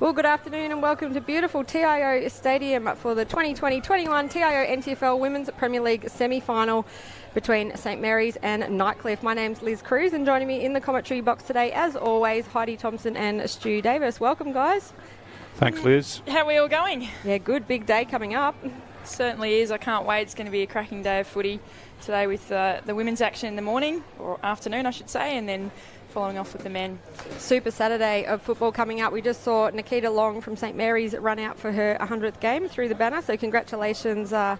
Well, good afternoon and welcome to beautiful TIO Stadium for the 2020-21 TIO NTFL Women's Premier League semi-final between St Mary's and Nightcliff. My name's Liz Cruz and joining me in the commentary box today, as always, Heidi Thompson and Stu Davis. Welcome, guys. Thanks, Liz. How are we all going? Yeah, good. Big day coming up. Certainly is. I can't wait. It's going to be a cracking day of footy today with the women's action in the morning, or afternoon, I should say, and then following off with the men. Super Saturday of football coming up. We just saw Nikita Long from St Mary's run out for her 100th game through the banner, so congratulations to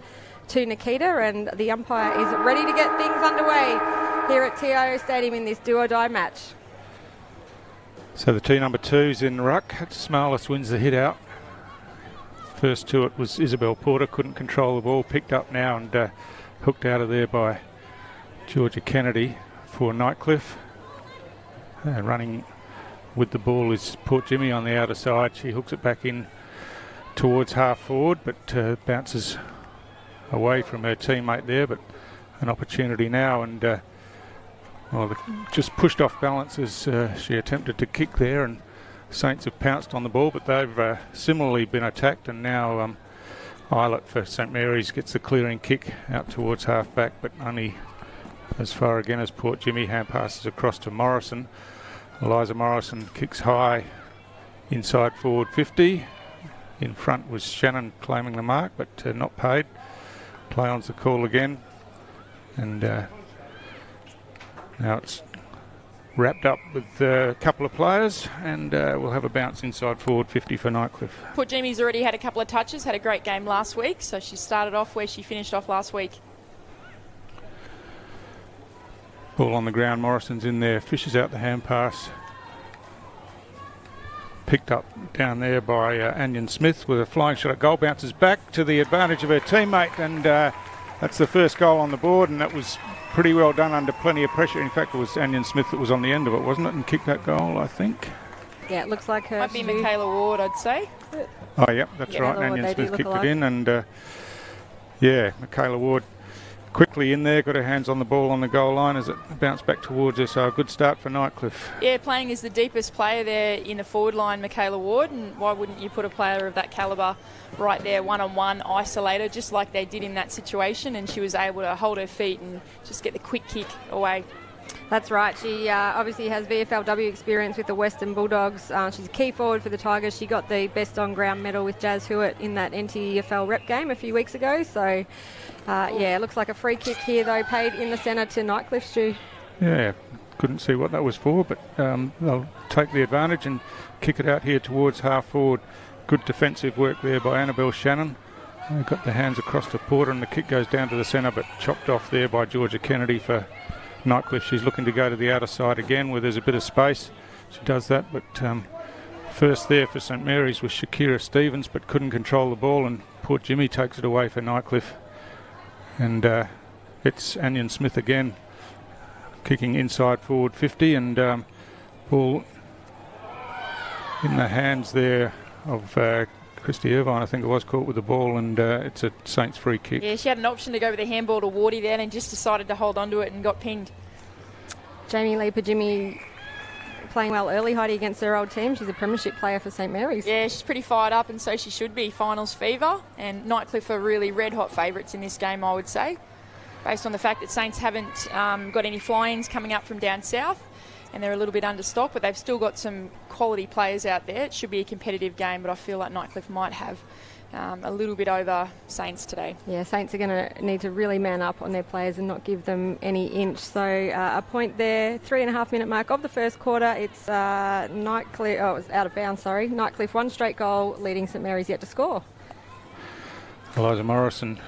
Nikita, and the umpire is ready to get things underway here at TIO Stadium in this do-or-die match. So the two number twos in ruck. Smarless wins the hit out. First to it was Isabel Porter, couldn't control the ball, picked up now and hooked out of there by Georgia Kennedy for Nightcliff. Running with the ball is Port Jimmy on the outer side. She hooks it back in towards half forward, but bounces away from her teammate there. But an opportunity now, and just pushed off balance as she attempted to kick there, and Saints have pounced on the ball, but they've similarly been attacked, and now Eilert for St Mary's gets the clearing kick out towards half back, but only as far again as Port Jimmy. Hand passes across to Morrison. Eliza Morrison kicks high inside forward 50. In front was Shannon claiming the mark, but not paid. Play on's the call again, and now it's wrapped up with a couple of players, and we'll have a bounce inside forward 50 for Nightcliff. Port Jimmy's already had a couple of touches, had a great game last week, so she started off where she finished off last week. Ball on the ground, Morrison's in there, fishes out the hand pass. Picked up down there by Anion Smith with a flying shot at goal, bounces back to the advantage of her teammate, and that's the first goal on the board, and that was pretty well done under plenty of pressure. In fact, it was Anion Smith that was on the end of it, wasn't it, and kicked that goal, I think. Yeah, it looks like her. Might be Michaela Ward, I'd say. Oh, yep, that's right. Anion Smith kicked it in, and yeah, Michaela Ward quickly in there, got her hands on the ball on the goal line as it bounced back towards her. So a good start for Nightcliff. Yeah, playing as the deepest player there in the forward line, Michaela Ward, and why wouldn't you put a player of that calibre right there, one-on-one, isolator, just like they did in that situation, and she was able to hold her feet and just get the quick kick away. That's right. She obviously has VFLW experience with the Western Bulldogs. She's a key forward for the Tigers. She got the best on-ground medal with Jazz Hewitt in that NTFL rep game a few weeks ago. So, yeah, it looks like a free kick here, though, paid in the centre to Nightcliff, Stu. Yeah, couldn't see what that was for, but they'll take the advantage and kick it out here towards half forward. Good defensive work there by Annabelle Shannon. Got the hands across to Porter, and the kick goes down to the centre, but chopped off there by Georgia Kennedy for Nightcliff. She's looking to go to the outer side again where there's a bit of space. She does that, but first there for St Mary's was Shakira Stevens, but couldn't control the ball, and poor Jimmy takes it away for Nightcliff. And it's Anion Smith again, kicking inside forward 50, and ball in the hands there of Christy Irvine, I think it was, caught with the ball, and it's a Saints free kick. Yeah, she had an option to go with a handball to Wardy then and just decided to hold on to it and got pinged. Jamie Leeper-Jimmy playing well early, Heidi, against her old team. She's a premiership player for St Mary's. Yeah, she's pretty fired up, and so she should be. Finals fever, and Nightcliff are really red-hot favourites in this game, I would say, based on the fact that Saints haven't got any fly-ins coming up from down south, and they're a little bit understocked, but they've still got some quality players out there. It should be a competitive game, but I feel like Nightcliff might have a little bit over Saints today. Yeah, Saints are going to need to really man up on their players and not give them any inch. So a point there, 3.5 minute mark of the first quarter. It's Nightcliff, it was out of bounds, sorry. Nightcliff, one straight goal, leading St Mary's yet to score. Eliza Morrison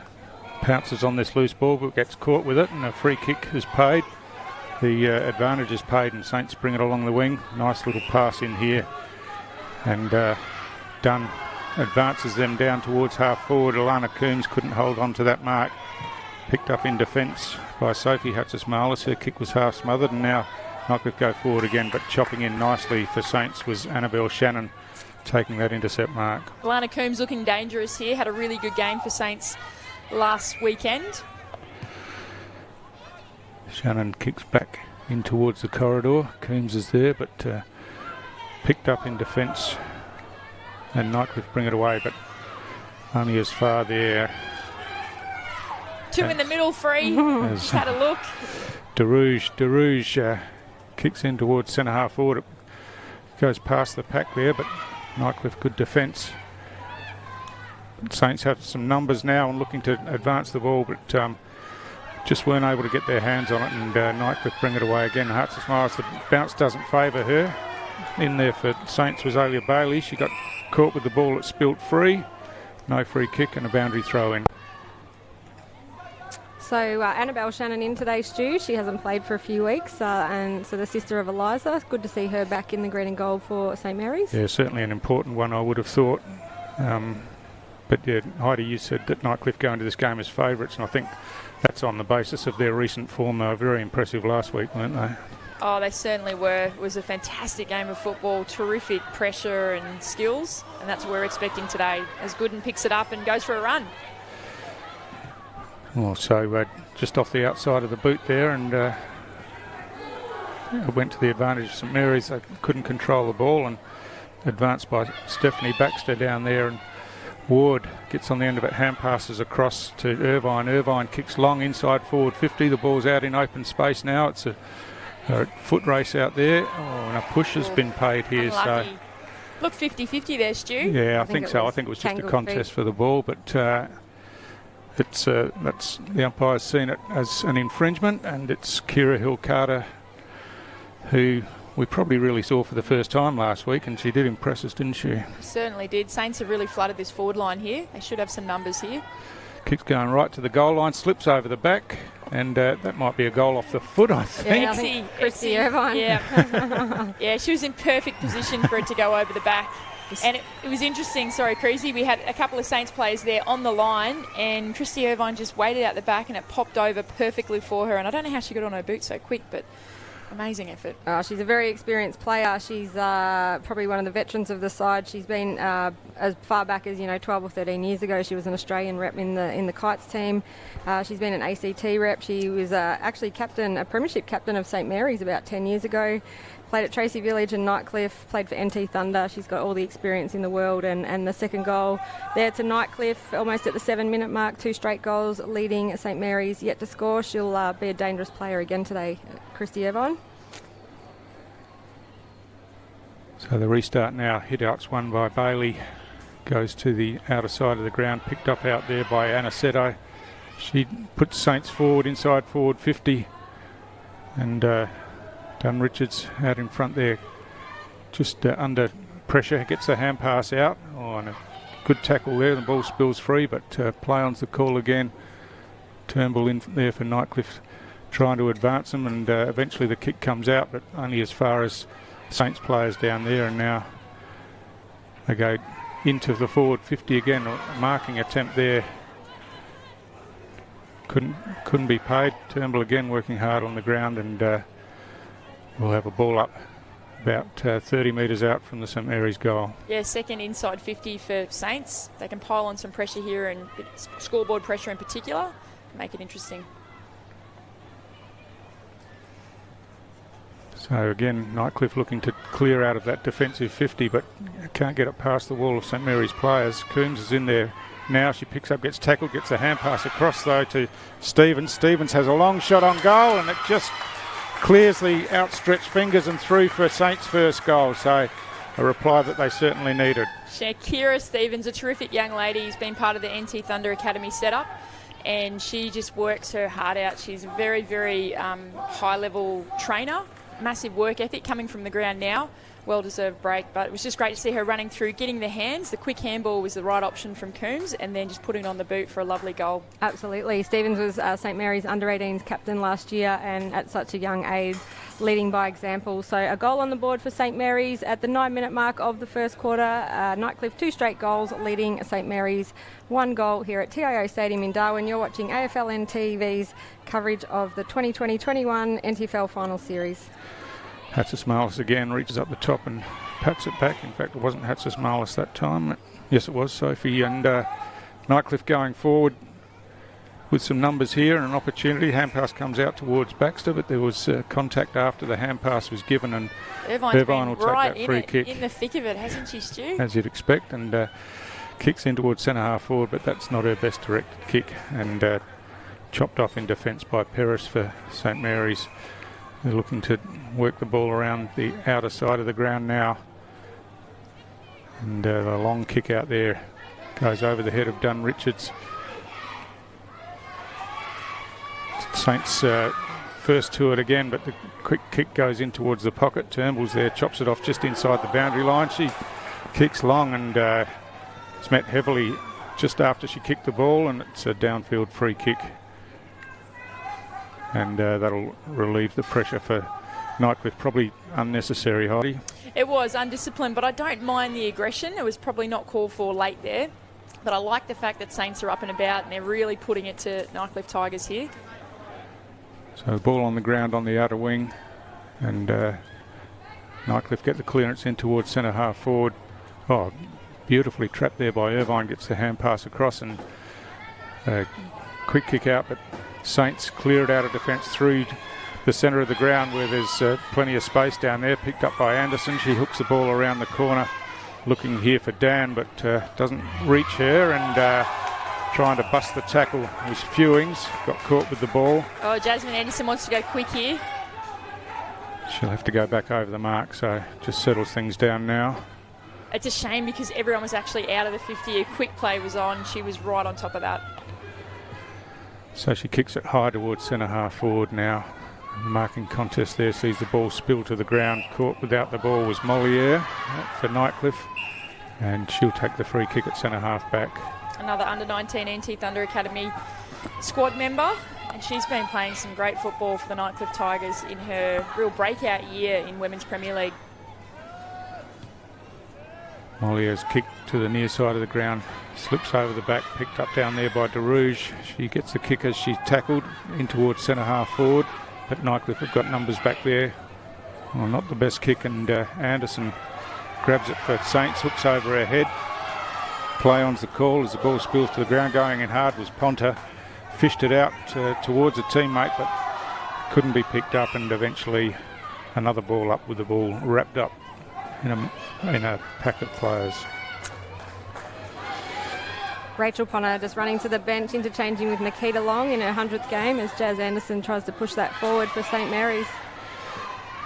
pounces on this loose ball, but gets caught with it, and a free kick is paid. The advantage is paid, and Saints bring it along the wing. Nice little pass in here, and Dunn advances them down towards half forward. Alana Coombs couldn't hold on to that mark. Picked up in defence by Sophie Hatzis-Marlis. Her kick was half smothered, and now Nightcliff go forward again, but chopping in nicely for Saints was Annabelle Shannon, taking that intercept mark. Alana Coombs looking dangerous here. Had a really good game for Saints last weekend. Shannon kicks back in towards the corridor. Coombs is there, but picked up in defence, and Nightcliff bring it away, but only as far there. Two in the middle, free. Just had a look. Derouge kicks in towards centre half forward. It goes past the pack there, but Nightcliff good defence. Saints have some numbers now and looking to advance the ball, but just weren't able to get their hands on it, and Nightcliff bring it away again. Hatzis-Marlis, the bounce doesn't favour her. In there for Saints was Alia Bailey. She got caught with the ball, it spilt free. No free kick and a boundary throw in. So Annabelle Shannon in today, Stu. She hasn't played for a few weeks, and so the sister of Eliza. Good to see her back in the green and gold for St Mary's. Yeah, certainly an important one, I would have thought. But yeah, Heidi, you said that Nightcliff go into this game as favourites, and I think that's on the basis of their recent form. They were very impressive last week, weren't they? Oh, they certainly were. It was a fantastic game of football, terrific pressure and skills, and that's what we're expecting today, as Gooden picks it up and goes for a run. Well, so just off the outside of the boot there, and went to the advantage of St Mary's. They couldn't control the ball, and advanced by Stephanie Baxter down there, and Ward gets on the end of it, hand passes across to Irvine. Irvine kicks long inside forward 50. The ball's out in open space now. It's a foot race out there. Oh, and a push has been paid here. Unlucky. So look, 50-50 there, Stu. Yeah, I think so. I think it was just a contest for the ball, but that's the umpire's seen it as an infringement, and it's Kira Hill-Carter, who we probably really saw for the first time last week, and she did impress us, didn't she? Certainly did. Saints have really flooded this forward line here. They should have some numbers here. Kick's going right to the goal line, slips over the back, and that might be a goal off the foot, I think. Yeah, I think Christy Irvine. Yeah. Yeah, she was in perfect position for it to go over the back. And it was interesting, Creasy, we had a couple of Saints players there on the line, and Christy Irvine just waited out the back, and it popped over perfectly for her. And I don't know how she got on her boot so quick, but Amazing effort. She's a very experienced player. She's probably one of the veterans of the side. She's been as far back as 12 or 13 years ago. She was an Australian rep in the kites team. She's been an ACT rep. She was actually a premiership captain of St Mary's about 10 years ago. Played at Tracy Village and Nightcliff, played for NT Thunder. She's got all the experience in the world, and the second goal there to Nightcliff, almost at the 7-minute mark, 2 straight goals leading St Mary's yet to score. She'll be a dangerous player again today, Christy Irvine. So the restart now, hit outs won by Bailey, goes to the outer side of the ground, picked up out there by Aniceto. She puts Saints forward, inside forward 50, and Dunn Richards out in front there, just under pressure, gets the hand pass out. Oh, and a good tackle there. The ball spills free, but play on's the call again. Turnbull in there for Nightcliff, trying to advance them, and eventually the kick comes out, but only as far as Saints players down there, and now they go into the forward 50 again. A marking attempt there. Couldn't be paid. Turnbull again working hard on the ground, and we'll have a ball up about 30 metres out from the St Mary's goal. Yeah, second inside 50 for Saints. They can pile on some pressure here, and scoreboard pressure in particular, make it interesting. So again, Nightcliff looking to clear out of that defensive 50, but can't get it past the wall of St Mary's players. Coombs is in there now. She picks up, gets tackled, gets a hand pass across though to Stevens. Stevens has a long shot on goal, and it just clears the outstretched fingers and through for Saints' first goal. So a reply that they certainly needed. Kira Stevens, a terrific young lady, who's been part of the NT Thunder Academy setup, and she just works her heart out. She's a very, very high-level trainer. Massive work ethic coming from the ground now. Well-deserved break, but it was just great to see her running through, getting the hands. The quick handball was the right option from Coombs, and then just putting it on the boot for a lovely goal. Absolutely. Stevens was St Mary's under-18s captain last year, and at such a young age, leading by example. So a goal on the board for St Mary's at the 9-minute mark of the first quarter. Nightcliff 2 straight goals, leading St Mary's 1 goal here at TIO Stadium in Darwin. You're watching AFLN TV's coverage of the 2020-21 NTFL Final Series. Hatzis-Marlis again reaches up the top and pats it back. In fact, it wasn't Hatzis-Marlis that time. Yes, it was Sophie. And Nightcliff going forward with some numbers here and an opportunity. Hand pass comes out towards Baxter, but there was contact after the hand pass was given, and Irvine will take that free kick. In the thick of it, hasn't she, Stu? As you'd expect, and kicks in towards centre half forward, but that's not her best directed kick, and chopped off in defence by Peris for St Mary's. They're looking to work the ball around the outer side of the ground now. And the long kick out there goes over the head of Dunn Richards. Saints first to it again, but the quick kick goes in towards the pocket. Turnbull's there, chops it off just inside the boundary line. She kicks long, and it's met heavily just after she kicked the ball, and it's a downfield free kick. And that'll relieve the pressure for Nightcliff. Probably unnecessary, Heidi. It was undisciplined, but I don't mind the aggression. It was probably not called for late there. But I like the fact that Saints are up and about, and they're really putting it to Nightcliff Tigers here. So the ball on the ground on the outer wing, and Nightcliff get the clearance in towards centre half forward. Oh, beautifully trapped there by Irvine. Gets the hand pass across, and quick kick out, but Saints clear it out of defence through the centre of the ground where there's plenty of space down there. Picked up by Anderson. She hooks the ball around the corner, looking here for Dan, but doesn't reach her, and trying to bust the tackle was Fewings. Got caught with the ball. Oh, Jasmine Anderson wants to go quick here. She'll have to go back over the mark, so just settles things down now. It's a shame because everyone was actually out of the 50. A quick play was on. She was right on top of that. So she kicks it high towards centre half forward now. The marking contest there sees the ball spill to the ground. Caught without the ball was Moliere for Nightcliff, and she'll take the free kick at centre half back. Another under-19 NT Thunder Academy squad member, and she's been playing some great football for the Nightcliff Tigers in her real breakout year in Women's Premier League. Moliere's kick to the near side of the ground, slips over the back, picked up down there by DeRouge. She gets the kick as she's tackled in towards centre half forward. but Nightcliff have got numbers back there. Well, not the best kick, and Anderson grabs it for Saints, hooks over her head. Play on's the call as the ball spills to the ground. Going in hard was Ponta. Fished it out towards a teammate, but couldn't be picked up, and eventually another ball up with the ball wrapped up in a pack of players. Rachel Ponta just running to the bench, interchanging with Nikita Long in her 100th game as Jazz Anderson tries to push that forward for St Mary's.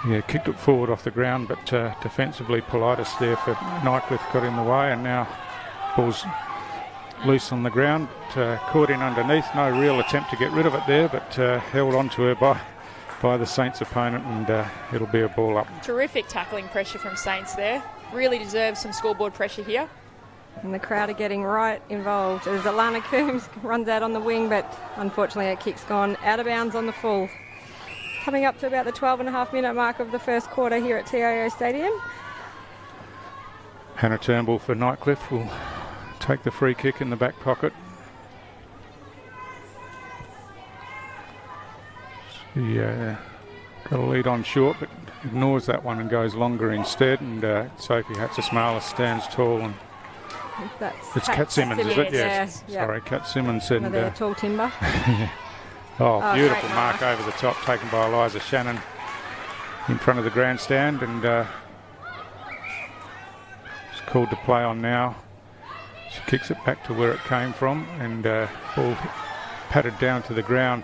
Yeah, kicked it forward off the ground, but defensively Politis there for Nightcliff got in the way, and now ball's loose on the ground, caught in underneath. No real attempt to get rid of it there, but held onto her by the Saints opponent, and it'll be a ball up. Terrific tackling pressure from Saints there. Really deserves some scoreboard pressure here. And the crowd are getting right involved as Alana Coombs runs out on the wing, but unfortunately her kick's gone out of bounds on the full. Coming up to about the 12.5-minute mark of the first quarter here at TIO Stadium. Hannah Turnbull for Nightcliff will take the free kick in the back pocket. She got a lead on short, but ignores that one and goes longer instead, and Sophie Hatzimalis stands tall, and it's Kat Simmons, is it? Yes. Yeah. Sorry, Kat Simmons said. Another tall timber. Oh, beautiful mark over the top taken by Eliza Shannon in front of the grandstand, and it's called to play on now. She kicks it back to where it came from, and ball patted down to the ground.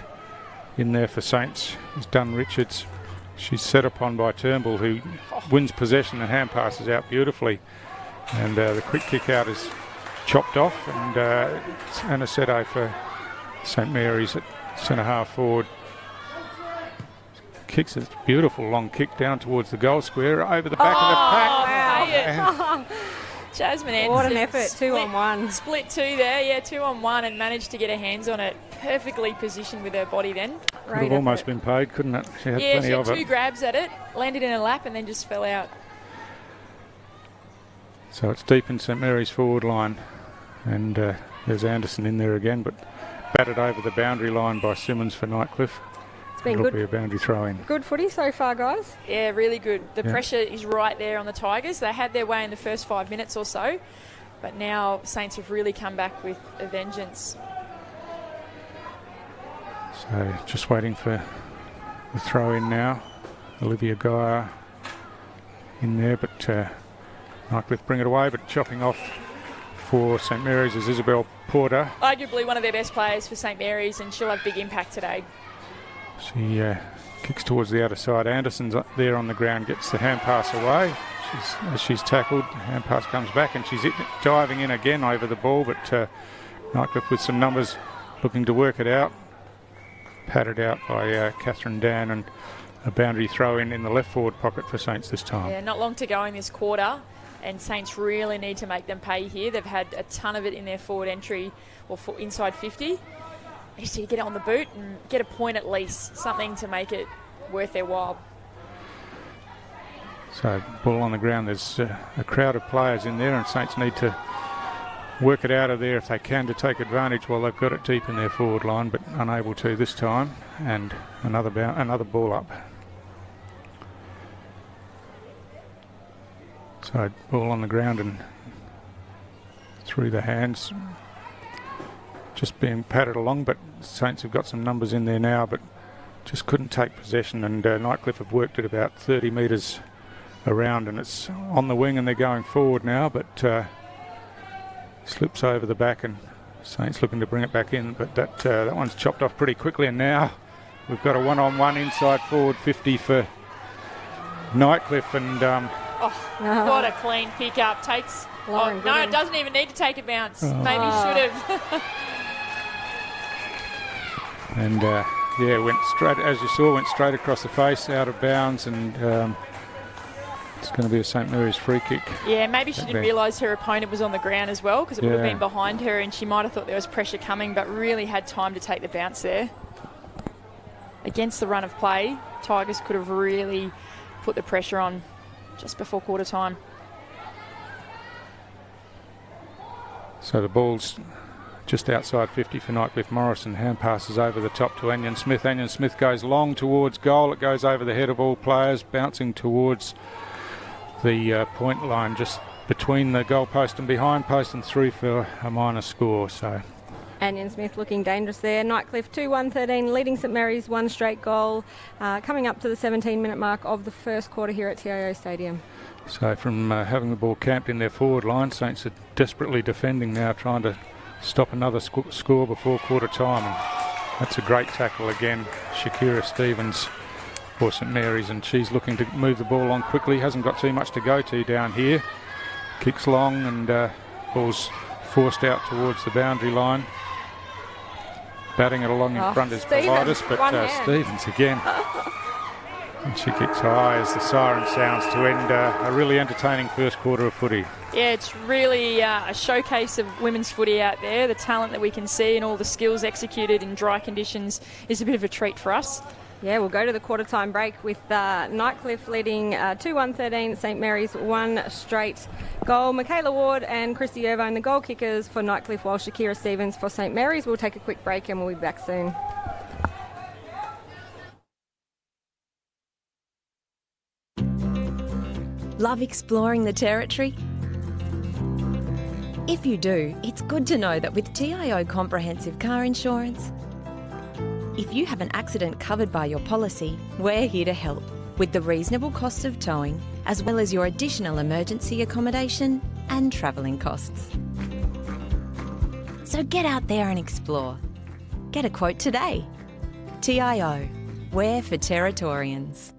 In there for Saints is Dunn Richards. She's set upon by Turnbull, who wins possession and hand passes out beautifully. And the quick kick out is chopped off, and it's Aniceto for St Mary's at centre half forward. Kicks a beautiful long kick down towards the goal square over the back of the pack. Jasmine Anderson. What an effort, 2-on-1. Split two there, yeah, 2-on-1, and managed to get her hands on it. Perfectly positioned with her body then. Could have almost been paid, couldn't it? She had plenty of it. Two grabs at it, landed in her lap, and then just fell out. So it's deep in St Mary's forward line, and there's Anderson in there again, but batted over the boundary line by Simmons for Nightcliff. It's been It'll good. be a boundary throw in. Good footy so far, guys. Yeah, really good. The pressure is right there on the Tigers. They had their way in the first 5 minutes or so, but now Saints have really come back with a vengeance. So just waiting for the throw in now. Olivia Geyer in there, but Nightcliff bring it away, but chopping off for St Mary's is Isabel Porter. Arguably one of their best players for St Mary's, and she'll have big impact today. She kicks towards the outer side. Anderson's up there on the ground, gets the hand pass away. As she's tackled, hand pass comes back, and she's diving in again over the ball, but Nightcliff with some numbers looking to work it out. Patted out by Catherine Dan, and a boundary throw in the left forward pocket for Saints this time. Yeah, not long to go in this quarter, and Saints really need to make them pay here. They've had a ton of it in their forward entry, or for inside 50. They just need to get it on the boot and get a point at least, something to make it worth their while. So ball on the ground, there's a crowd of players in there, and Saints need to work it out of there if they can to take advantage while they've got it deep in their forward line, but unable to this time, and another ball up. So ball on the ground and through the hands, just being patted along, but Saints have got some numbers in there now, but just couldn't take possession, and Nightcliff have worked it about 30 metres around, and it's on the wing and they're going forward now, but slips over the back, and Saints looking to bring it back in, but that one's chopped off pretty quickly, and now we've got a one-on-one inside forward 50 for Nightcliff, and what a clean pick up. Takes no, it doesn't even need to take a bounce. Maybe should have. And went straight, as you saw, went straight across the face, out of bounds, and it's going to be a St Mary's free kick. Yeah, maybe she didn't realise her opponent was on the ground as well, because it would have been behind her, and she might have thought there was pressure coming, but really had time to take the bounce there. Against the run of play, Tigers could have really put the pressure on just before quarter time. So the ball's just outside 50 for Nightcliff Morrison. Hand passes over the top to Anion Smith. Anion Smith goes long towards goal. It goes over the head of all players, bouncing towards the point line, just between the goal post and behind post, and through for a minor score. So Anion Smith looking dangerous there. Nightcliff 2-1-13, leading St Mary's one straight goal, coming up to the 17-minute mark of the first quarter here at TIO Stadium. So from having the ball camped in their forward line, Saints are desperately defending now, trying to stop another score before quarter time. And that's a great tackle again, Shakira Stevens for St Mary's, and she's looking to move the ball on quickly. Hasn't got too much to go to down here. Kicks long and ball's forced out towards the boundary line. Batting it along in front is Politis, but Stevens again. And she kicks high as the siren sounds to end a really entertaining first quarter of footy. Yeah, it's really a showcase of women's footy out there. The talent that we can see and all the skills executed in dry conditions is a bit of a treat for us. Yeah, we'll go to the quarter time break with Nightcliff leading 2-1-13, St Mary's one straight goal. Michaela Ward and Christy Irvine, the goal kickers for Nightcliff, while Shakira Stevens for St Mary's. We'll take a quick break and we'll be back soon. Love exploring the territory? If you do, it's good to know that with TIO Comprehensive Car Insurance, if you have an accident covered by your policy, we're here to help with the reasonable costs of towing, as well as your additional emergency accommodation and travelling costs. So get out there and explore. Get a quote today. TIO, we're for Territorians.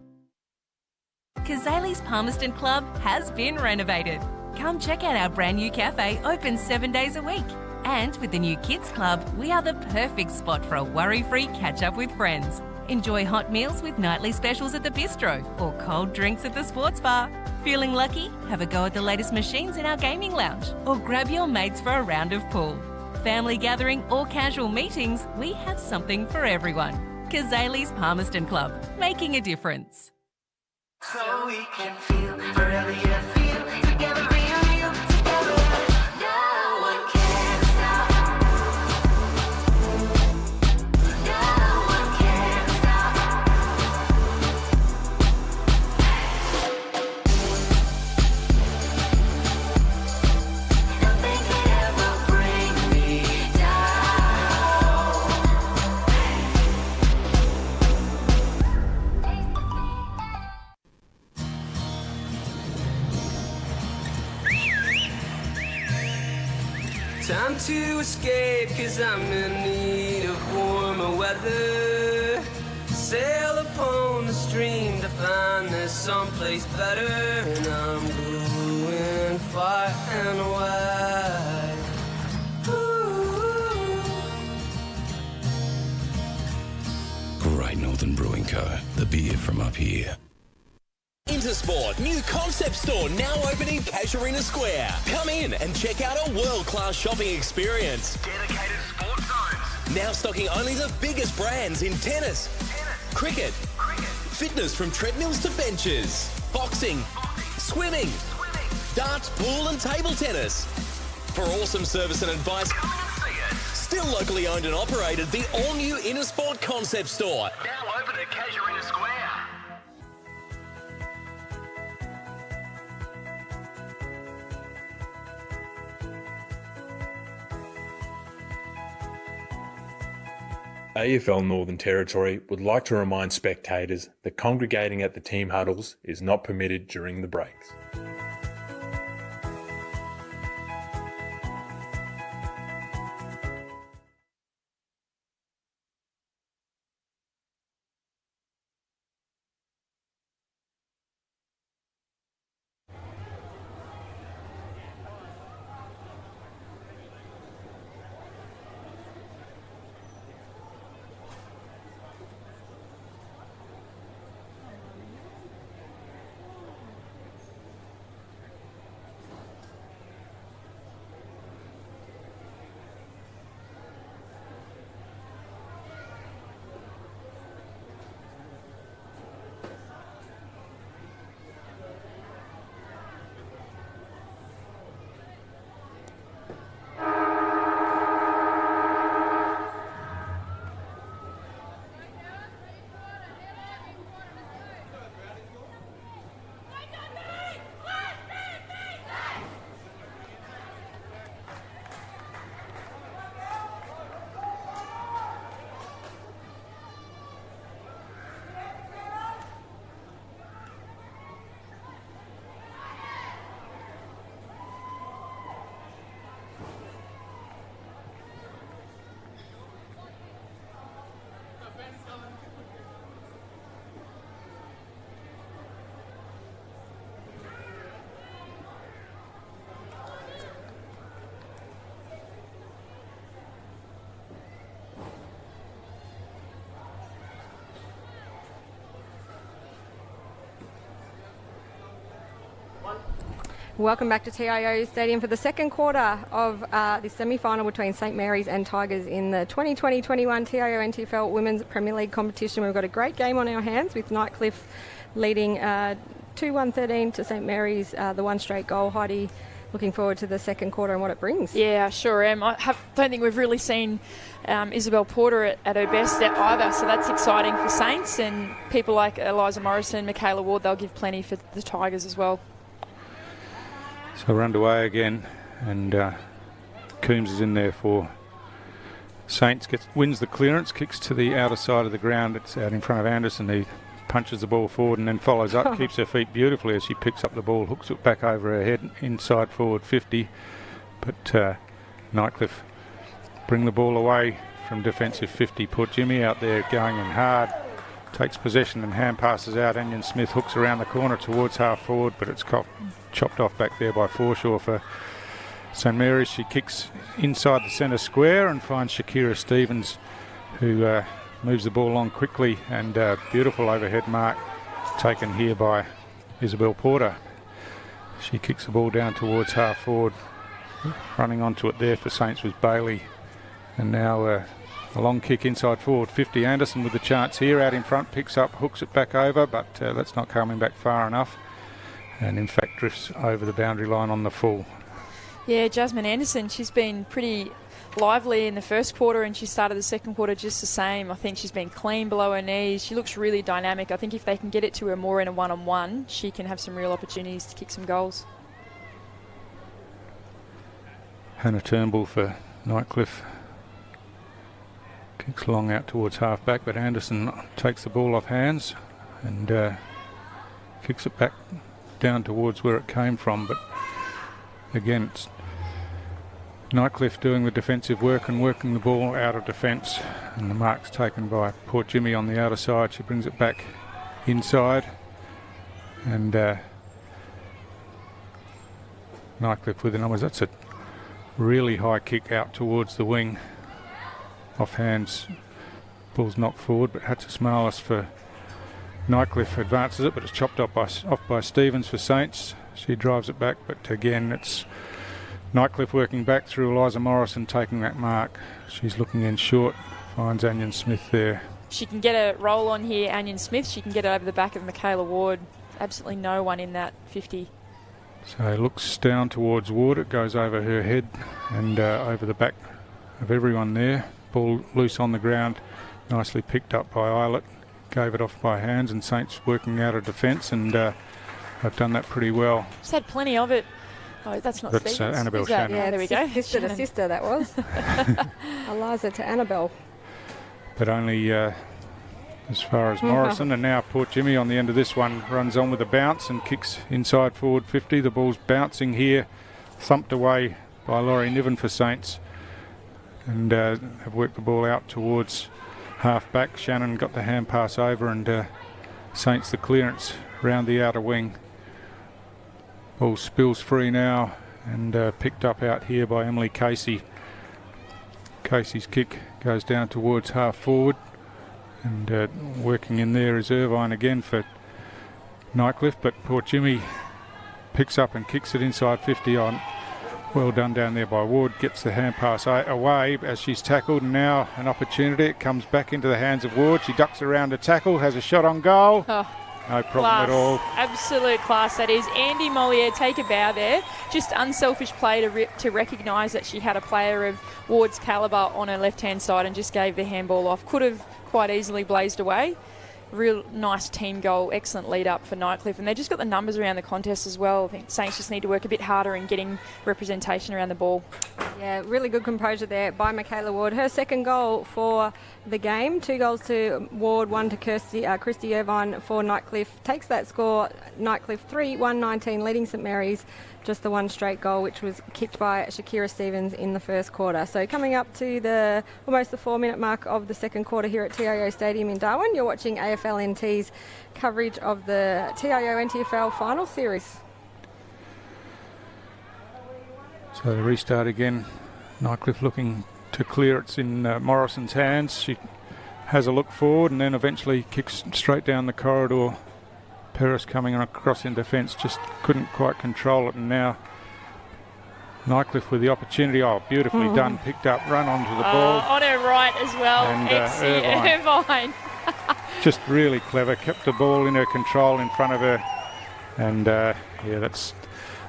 Kazali's Palmerston Club has been renovated. Come check out our brand new cafe, open 7 days a week. And with the new Kids Club, we are the perfect spot for a worry-free catch-up with friends. Enjoy hot meals with nightly specials at the bistro or cold drinks at the sports bar. Feeling lucky? Have a go at the latest machines in our gaming lounge or grab your mates for a round of pool. Family gathering or casual meetings, we have something for everyone. Kazali's Palmerston Club, making a difference. So we can feel forever, yeah, feel together, real together. No one can stop. No one can stop. Nothing can ever bring me down. Time to escape, 'cause I'm in need of warmer weather. Sail upon the stream to find there's someplace better. And I'm going far and wide. Ooh. Great Northern Brewing Co. The beer from up here. Intersport, new concept store now open in Casuarina Square. Come in and check out a world-class shopping experience. Dedicated sports zones. Now stocking only the biggest brands in tennis, cricket, fitness from treadmills to benches, boxing, swimming, darts, pool and table tennis. For awesome service and advice, Come and see it. still locally owned and operated, the all-new Intersport concept store. Now open at Casuarina Square. AFL Northern Territory would like to remind spectators that congregating at the team huddles is not permitted during the breaks. Welcome back to TIO Stadium for the second quarter of the semi-final between St Mary's and Tigers in the 2020-21 TIO NTFL Women's Premier League competition. We've got a great game on our hands with Nightcliff leading 2-1-13 to St Mary's, the one straight goal. Heidi, looking forward to the second quarter and what it brings. Yeah, I sure am. I don't think we've really seen Isabel Porter at her best either, so that's exciting for Saints, and people like Eliza Morrison, Michaela Ward, they'll give plenty for the Tigers as well. So we're underway again, and Coombs is in there for Saints, wins the clearance, kicks to the outer side of the ground. It's out in front of Anderson. He punches the ball forward and then follows up, keeps her feet beautifully as she picks up the ball, hooks it back over her head, inside forward 50. But Nightcliff bring the ball away from defensive 50. Port Jimmy out there going in hard, takes possession and hand passes out. Onion Smith hooks around the corner towards half forward, but it's chopped off back there by Forshaw for St Mary's. She kicks inside the centre square and finds Shakira Stevens, who moves the ball along quickly, and beautiful overhead mark taken here by Isabel Porter. She kicks the ball down towards half forward. Running onto it there for Saints was Bailey, and now a long kick inside forward 50. Anderson with the chance here out in front, picks up, hooks it back over, but that's not coming back far enough, and in fact drifts over the boundary line on the full. Yeah, Jasmine Anderson, she's been pretty lively in the first quarter, and she started the second quarter just the same. I think she's been clean below her knees. She looks really dynamic. I think if they can get it to her more in a one-on-one, she can have some real opportunities to kick some goals. Hannah Turnbull for Nightcliff kicks long out towards half back, but Anderson takes the ball off hands and kicks it back down towards where it came from. But again, it's Nightcliff doing the defensive work and working the ball out of defence, and the mark's taken by Port Jimmy on the outer side. She brings it back inside, and Nightcliff with the numbers. That's a really high kick out towards the wing, off hands. Ball's knocked forward, but Hatzismalis for Nightcliff advances it, but it's chopped off by Stevens for Saints. She drives it back, but again it's Nightcliff working back through Eliza Morrison, taking that mark. She's looking in short, finds Onion Smith there. She can get a roll on here, Onion Smith. She can get it over the back of Michaela Ward. Absolutely no one in that 50. So looks down towards Ward. It goes over her head and over the back of everyone there. Ball loose on the ground, nicely picked up by Eilert. Gave it off by hands, and Saints working out of defence, and have done that pretty well. She's had plenty of it. Oh, that's not That's Stevens. Annabelle Is that- Shannon. Yeah, there we go. Sister to sister, that was. Eliza to Annabelle. But only as far as Morrison, and now Port Jimmy on the end of this one runs on with a bounce and kicks inside forward 50. The ball's bouncing here, thumped away by Laurie Niven for Saints, and have worked the ball out towards half back. Shannon got the hand pass over, and Saints the clearance round the outer wing. Ball spills free now, and picked up out here by Emily Casey. Casey's kick goes down towards half forward, and working in there is Irvine again for Nightcliff, but Port Jimmy picks up and kicks it inside 50 on. Well done down there by Ward, gets the hand pass away as she's tackled, and now an opportunity. It comes back into the hands of Ward. She ducks around to tackle, has a shot on goal. Oh, no problem class. at all. Absolute class, that is. Andy Mollier, take a bow there. Just unselfish play to recognise that she had a player of Ward's calibre on her left-hand side and just gave the handball off. Could have quite easily blazed away. Real nice team goal, excellent lead up for Nightcliff, and they just got the numbers around the contest as well. I think Saints just need to work a bit harder in getting representation around the ball. Yeah, really good composure there by Michaela Ward. Her second goal for the game. 2 goals to Ward, 1 to Christy Irvine for Nightcliff. Takes that score, Nightcliff 3-1-19, leading St Mary's. Just the one straight goal, which was kicked by Shakira Stevens in the first quarter. So coming up to almost the 4-minute mark of the second quarter here at TIO Stadium in Darwin. You're watching AFLNT's coverage of the TIO NTFL final series. So the restart again. Nightcliff looking to clear. It's in Morrison's hands. She has a look forward and then eventually kicks straight down the corridor Paris coming across in defence, just couldn't quite control it, and now Nightcliff with the opportunity. Oh, beautifully done, picked up, run onto the ball. On her right as well, And, Irvine. Just really clever, kept the ball in her control in front of her, and yeah, that's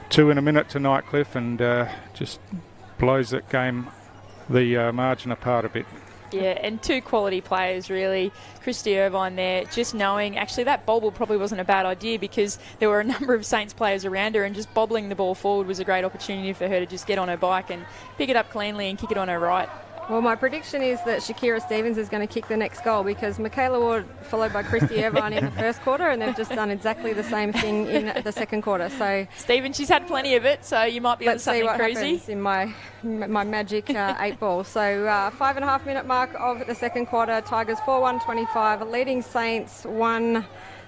2 in a minute to Nightcliff, and just blows that game, the margin apart a bit. Yeah, and 2 quality players really. Christy Irvine there, just knowing, actually that bobble probably wasn't a bad idea because there were a number of Saints players around her, and just bobbling the ball forward was a great opportunity for her to just get on her bike and pick it up cleanly and kick it on her right. Well, my prediction is that Shakira Stevens is going to kick the next goal because Michaela Ward followed by Christy Irvine in the first quarter, and they've just done exactly the same thing in the second quarter. So Stevens, she's had plenty of it, so you might be on something let's see what crazy. happens in my magic 8 ball. So 5.5 minute mark of the second quarter. Tigers 4-1-25, leading Saints 1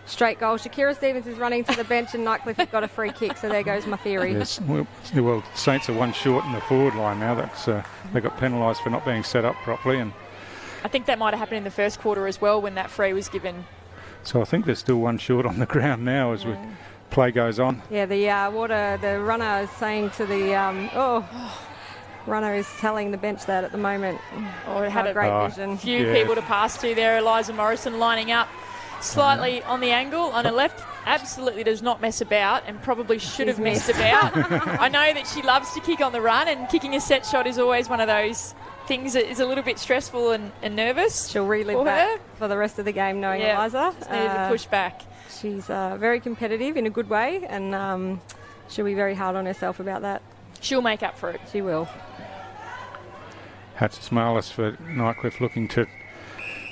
straight goal. Shakira Stevens is running to the bench, and Nightcliff have got a free kick. So there goes my theory. Yes, well, Saints are 1 short in the forward line now. That's they got penalised for not being set up properly, and I think that might have happened in the first quarter as well when that free was given. so I think there's still 1 short on the ground now as play goes on. Yeah, the runner is saying to the runner is telling the bench that at the moment. Oh, it had a great vision. Few people to pass to there. Eliza Morrison lining up slightly on the angle on her left. Absolutely does not mess about, and probably should have messed about. I know that she loves to kick on the run, and kicking a set shot is always one of those things that is a little bit stressful and nervous. She'll relive that for the rest of the game, knowing Eliza. Just needed to push back. She's very competitive in a good way, and she'll be very hard on herself about that. She'll make up for it. She will. Hatzimalis for Nightcliff, looking to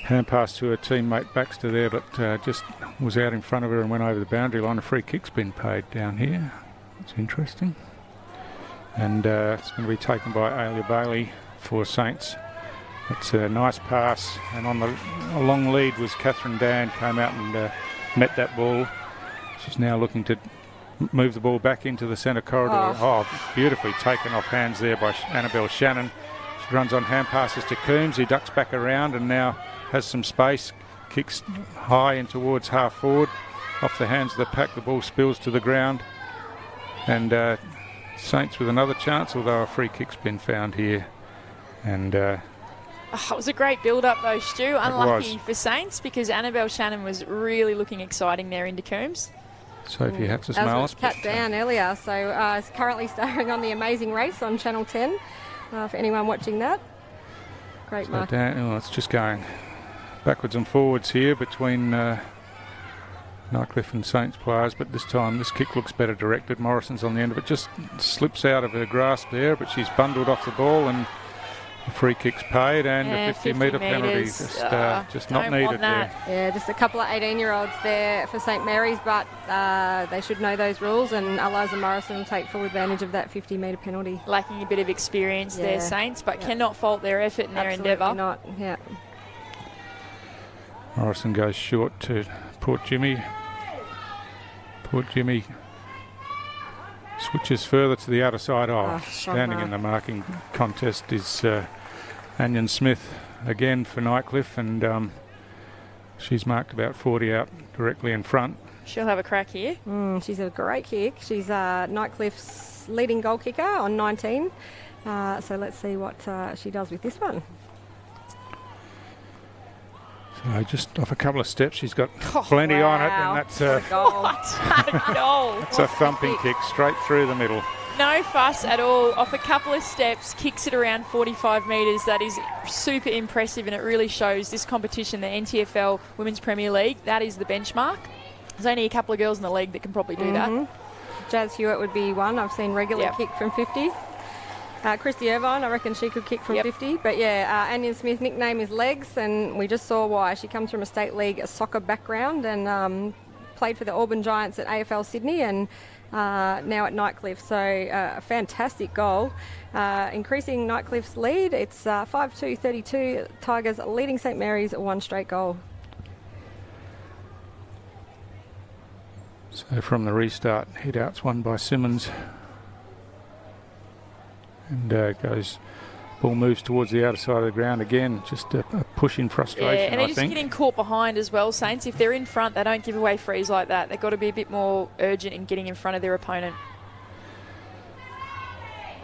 hand pass to her teammate Baxter there, but just was out in front of her and went over the boundary line. A free kick's been paid down here. It's interesting. And it's going to be taken by Alia Bailey for Saints. It's a nice pass, and on the long lead was Catherine Dan, came out and met that ball. She's now looking to move the ball back into the centre corridor. Oh, beautifully taken off hands there by Annabelle Shannon. She runs on hand passes to Coombs. He ducks back around and now has some space, kicks high in towards half forward. Off the hands of the pack, the ball spills to the ground. And Saints with another chance, although a free kick's been found here. And it was a great build-up though, Stu. Unlucky for Saints because Annabelle Shannon was really looking exciting there into Coombs. Sophie Hatzimalis. Cat down earlier, so it's currently starring on The Amazing Race on Channel 10 for anyone watching that. Great So mark. it's just going backwards and forwards here between Nightcliff and Saints players, but this time this kick looks better directed. Morrison's on the end of it, just slips out of her grasp there, but she's bundled off the ball, and the free kick's paid, and a 50-metre penalty. Just not needed there. Yeah, just a couple of 18-year-olds there for St Mary's, but they should know those rules, and Eliza Morrison will take full advantage of that 50-metre penalty. Lacking a bit of experience there, Saints, but cannot fault their effort and their endeavour. Not, yeah. Morrison goes short to Port Jimmy. Port Jimmy switches further to the outer side. Standing in the marking contest is Anion Smith again for Nightcliff, and she's marked about 40 out directly in front. She'll have a crack here. She's a great kick. She's Nightcliff's leading goal kicker on 19. So let's see what she does with this one. So just off a couple of steps, she's got plenty on it, and that's a goal. That's a thumping kick straight through the middle. No fuss at all. Off a couple of steps, kicks it around 45 metres. That is super impressive, and it really shows this competition, the NTFL Women's Premier League, that is the benchmark. There's only a couple of girls in the league that can probably do that. Jazz Hewitt would be one. I've seen regular kick from 50. Christy Irvine, I reckon she could kick from 50. But Anion Smith's nickname is Legs, and we just saw why. She comes from a state league soccer background and played for the Auburn Giants at AFL Sydney and now at Nightcliff. So a fantastic goal. Increasing Nightcliff's lead. It's 5-2-32. Tigers leading St Mary's 1 straight goal. So from the restart, hit-out's won by Simmons. And goes Ball moves towards the outer side of the ground again. Just a push in frustration, Yeah, and they're I just think. getting caught behind as well, Saints. If they're in front, they don't give away frees like that. They've got to be a bit more urgent in getting in front of their opponent.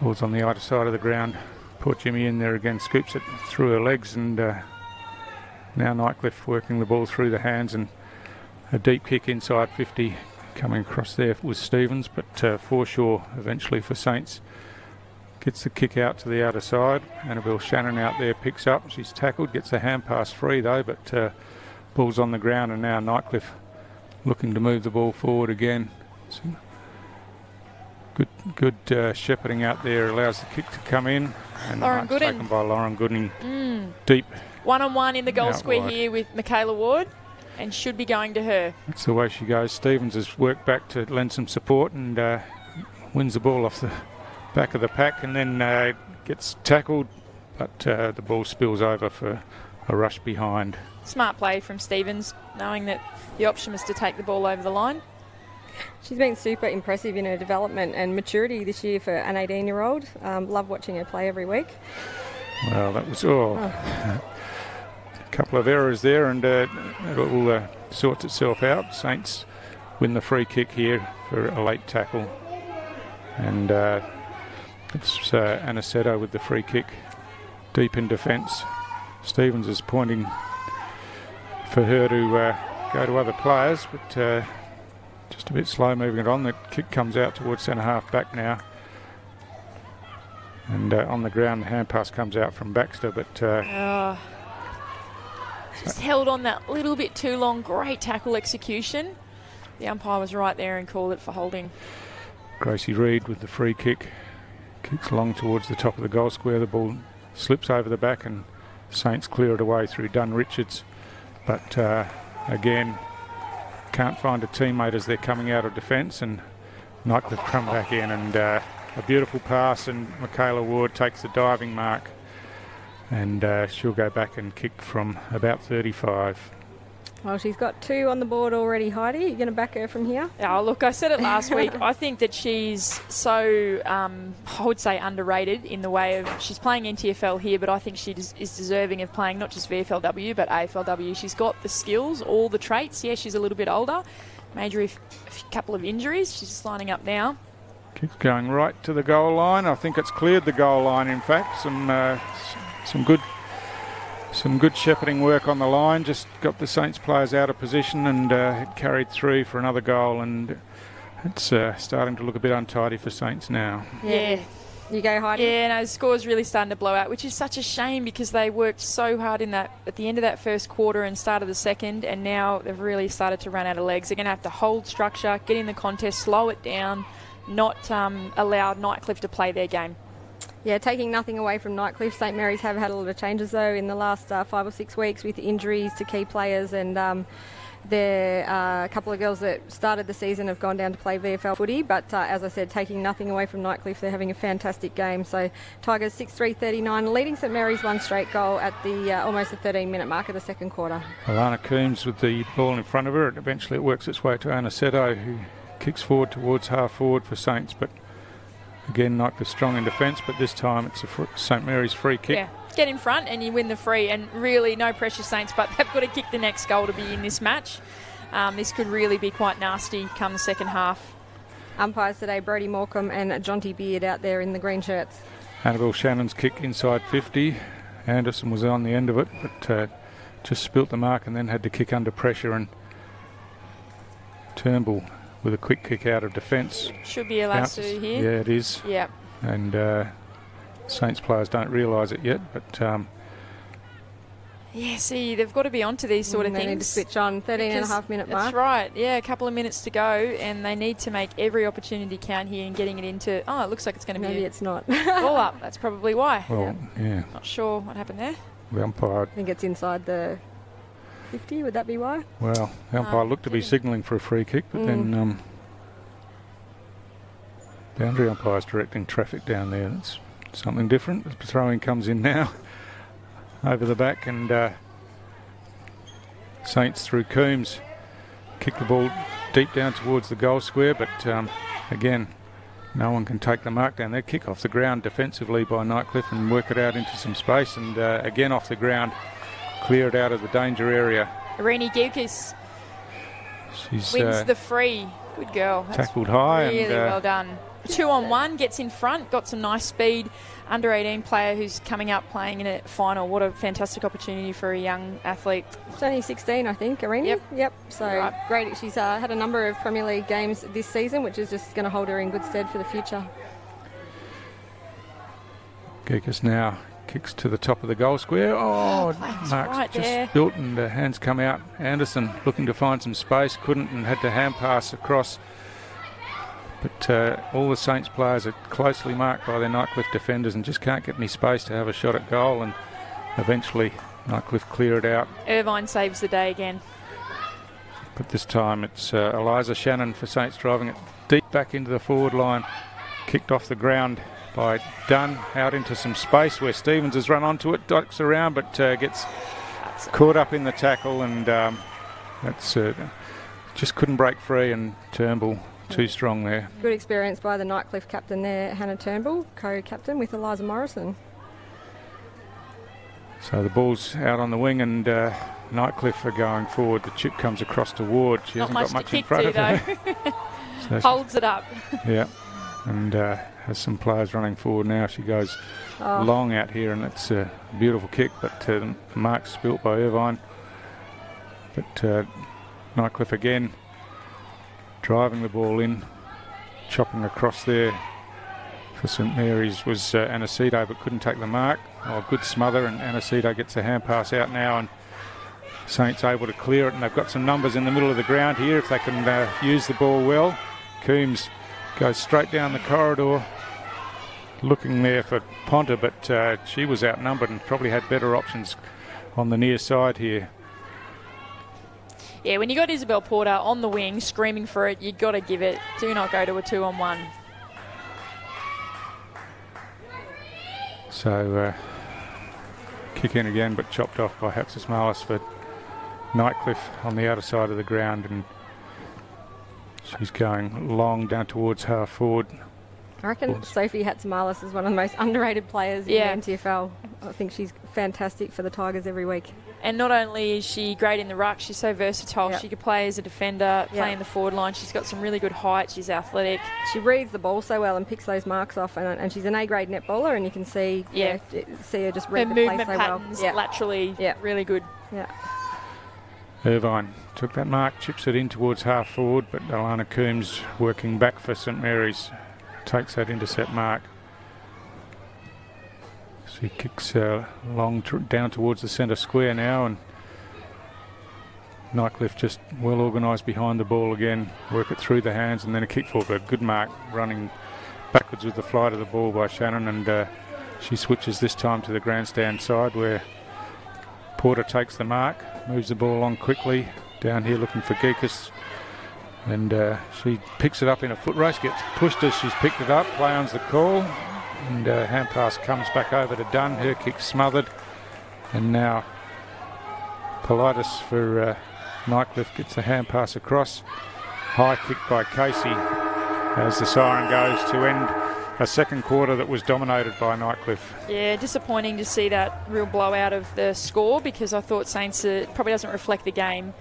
Ball's on the outer side of the ground. Poor Jimmy in there again, scoops it through her legs, and now Nightcliff working the ball through the hands, and a deep kick inside 50 coming across there was Stevens, but foreshore eventually for Saints. Gets the kick out to the outer side. Annabelle Shannon out there picks up. She's tackled, gets the hand pass free though, but ball's on the ground, and now Nightcliff looking to move the ball forward again. Some good shepherding out there, allows the kick to come in, and the Lauren mark's Gooden. taken by Lauren Gooden. Deep. One-on-one in the goal Out square wide. here with Michaela Ward, and should be going to her. That's the way she goes. Stevens has worked back to lend some support and wins the ball off the back of the pack, and then gets tackled, but the ball spills over for a rush behind. Smart play from Stevens, knowing that the option was to take the ball over the line. She's been super impressive in her development and maturity this year for an 18-year-old. Love watching her play every week. Well, that was a couple of errors there, and it all sorts itself out. Saints win the free kick here for a late tackle, and it's Aniceto with the free kick deep in defence. Stevens is pointing for her to go to other players, but just a bit slow moving it on. The kick comes out towards centre half back now, and on the ground the hand pass comes out from Baxter, but Just held on that little bit too long. Great tackle execution. The umpire was right there and called it for holding. Gracie Reid with the free kick, kicks long towards the top of the goal square. The ball slips over the back, and Saints clear it away through Dunn Richards, but again can't find a teammate as they're coming out of defence, and Nightcliff come back in, and a beautiful pass, and Michaela Ward takes the diving mark, and she'll go back and kick from about 35. Well, she's got 2 on the board already, Heidi. You're going to back her from here? Oh, look, I said it last week. I think that she's so, I would say, underrated in the way of she's playing NTFL here, but I think she is deserving of playing not just VFLW, but AFLW. She's got the skills, all the traits. Yeah, she's a little bit older. Major a couple of injuries. She's just lining up now. Kick's going right to the goal line. I think it's cleared the goal line, in fact. Some good shepherding work on the line, just got the Saints players out of position, and it carried through for another goal, and it's starting to look a bit untidy for Saints now. Yeah. You go, Heidi? Yeah, no, the score's really starting to blow out, which is such a shame because they worked so hard at the end of that first quarter and start of the second, and now they've really started to run out of legs. They're going to have to hold structure, get in the contest, slow it down, not allow Nightcliff to play their game. Yeah, taking nothing away from Nightcliff. St Mary's have had a lot of changes, though, in the last 5 or 6 weeks with injuries to key players, and there are a couple of girls that started the season have gone down to play VFL footy, but as I said, taking nothing away from Nightcliff, they're having a fantastic game. So Tigers 6-3-39, leading St Mary's 1 straight goal at the almost the 13-minute mark of the second quarter. Alana Coombs with the ball in front of her, and eventually it works its way to Aniceto, who kicks forward towards half forward for Saints, but again, Nightcliff strong in defence, but this time it's a St Mary's free kick. Yeah, get in front and you win the free, and really no pressure, Saints, but they've got to kick the next goal to be in this match. This could really be quite nasty come the second half. Umpires today, Brodie Morecambe and Jonty Beard out there in the green shirts. Annabelle Shannon's kick inside 50. Anderson was on the end of it, but just spilt the mark and then had to kick under pressure, and Turnbull with a quick kick out of defence. Should be a lasso here. Yeah, it is. Yeah. And Saints players don't realise it yet, but yeah, see, they've got to be onto these sort of they things. need to switch on. 13.5-minute mark. That's right. Yeah, a couple of minutes to go, and they need to make every opportunity count here and getting it into. Oh, it looks like it's going to be. Maybe it's not. All up. That's probably why. Well, yeah. Not sure what happened there. The umpire. I think it's inside the 50. Would that be why? Well, the umpire looked to be signalling for a free kick, but then boundary umpire's directing traffic down there. That's something different. The throwing comes in now over the back, and Saints through Coombs kick the ball deep down towards the goal square, but again No one can take the mark down there. Kick off the ground defensively by Nightcliff and work it out into some space, and again off the ground, clear it out of the danger area. Irini Gilkis She's wins the free. Good girl. That's tackled high. Really and, well done. 2-on-1, gets in front, got some nice speed. Under 18 player who's coming up playing in a final. What a fantastic opportunity for a young athlete. She's only 16, I think, Irini. Yep. So great. She's had a number of Premier League games this season, which is just going to hold her in good stead for the future. Geekus now kicks to the top of the goal square. Oh, Mark's right just there. built and the hands come out. Anderson looking to find some space, couldn't, and had to hand pass across. But all the Saints players are closely marked by their Nightcliff defenders and just can't get any space to have a shot at goal, and eventually Nightcliff clear it out. Irvine saves the day again. But this time it's Eliza Shannon for Saints driving it deep back into the forward line. Kicked off the ground by Dunn, out into some space where Stevens has run onto it, ducks around, but gets caught up in the tackle, and that's just couldn't break free, and Turnbull too strong there. Good experience by the Nightcliff captain there, Hannah Turnbull, co-captain with Eliza Morrison. So the ball's out on the wing, and Nightcliff are going forward. The chip comes across to Ward. She Not hasn't got much much to in kick front to, of her. So Holds it up. yeah, and has some players running forward now. She goes long out here, and it's a beautiful kick, but the mark's spilt by Irvine. But Nightcliff again driving the ball in, chopping across there for St Mary's was Anaceto, but couldn't take the mark. Oh, good smother, and Anaceto gets the hand pass out now, and Saints able to clear it, and they've got some numbers in the middle of the ground here if they can use the ball well. Coombs goes straight down the corridor looking there for Ponta, but she was outnumbered and probably had better options on the near side here. Yeah, when you got Isabel Porter on the wing screaming for it, you've got to give it. Do not go to a 2-on-1. So kick in again, but chopped off by Hatzis-Marlis for Nightcliff on the outer side of the ground, and she's going long down towards half forward. I reckon Sophie Hatzis-Marlis is one of the most underrated players in the NTFL. I think she's fantastic for the Tigers every week. And not only is she great in the ruck, she's so versatile. She could play as a defender, play in the forward line. She's got some really good height. She's athletic. She reads the ball so well and picks those marks off. And she's an A-grade netballer, and you can see see her just read her the movement play so patterns well. laterally really good. Yeah. Irvine took that mark, chips it in towards half forward, but Alana Coombs working back for St Mary's takes that intercept mark. She kicks long down towards the centre square now, and Nightcliff just well organised behind the ball again, work it through the hands, and then a kick forward. But good mark running backwards with the flight of the ball by Shannon, and she switches this time to the grandstand side where Porter takes the mark, moves the ball along quickly, down here looking for Geekus, and she picks it up in a foot race, gets pushed as she's picked it up, play on's the call. And hand pass comes back over to Dunn. Her kick smothered. And now Politis for Nightcliff gets the hand pass across. High kick by Casey as the siren goes to end a second quarter that was dominated by Nightcliff. Yeah, disappointing to see that real blowout of the score, because I thought Saints probably doesn't reflect the game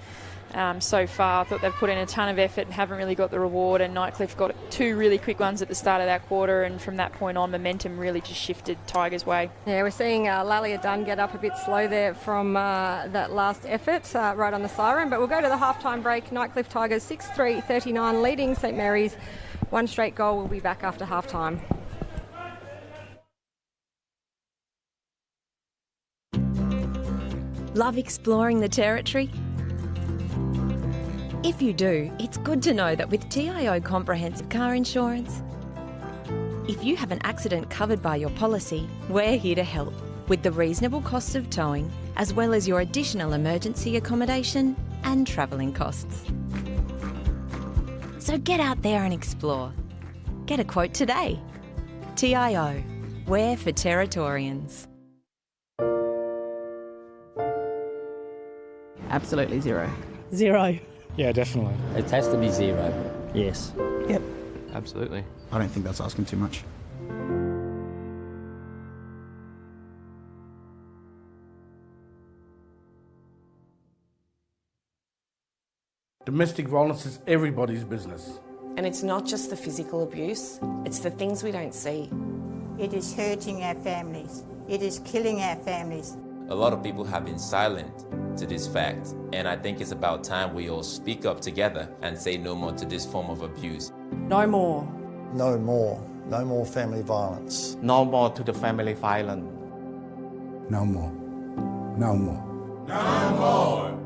so far. I thought they've put in a ton of effort and haven't really got the reward, and Nightcliff got two really quick ones at the start of that quarter, and from that point on momentum really just shifted Tigers' way. Yeah, we're seeing Lalia Dunn get up a bit slow there from that last effort right on the siren, but we'll go to the halftime break. Nightcliff Tigers 6-3-39 leading St Mary's. One straight goal. We'll be back after halftime. Love exploring the territory? If you do, it's good to know that with TIO Comprehensive Car Insurance, if you have an accident covered by your policy, we're here to help with the reasonable costs of towing, as well as your additional emergency accommodation and travelling costs. So get out there and explore. Get a quote today. TIO, we're for Territorians. Absolutely zero. Zero. Yeah, definitely. It has to be zero. Yes. Yep. absolutely. I don't think that's asking too much. Domestic violence is everybody's business. And it's not just the physical abuse, it's the things we don't see. It is hurting our families. It is killing our families. A lot of people have been silent to this fact, and I think it's about time we all speak up together and say no more to this form of abuse. No more. No more. No more family violence. No more to the family violence. No more. No more. No more.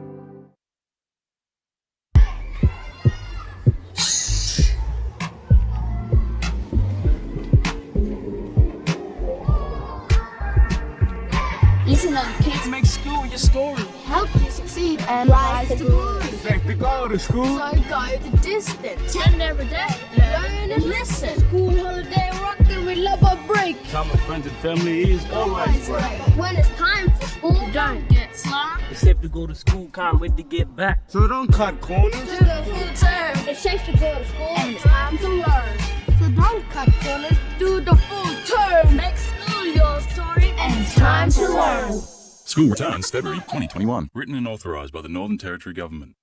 Listen up, kids. Make school your story. Help you succeed and rise to glory. Safe to go to school. So go the distance. Attend every day. Learn and listen. School holiday rockin' we love our break. Time with friends and family is always great. When it's time for school, don't get slack. It's safe to go to school. Can't wait to get back. So don't cut corners. Do the full term. It's safe to go to school and it's time to learn. So don't cut corners. Do the full term. Make school your story and it's time to learn. School returns February 2021. Written and authorised by the Northern Territory Government.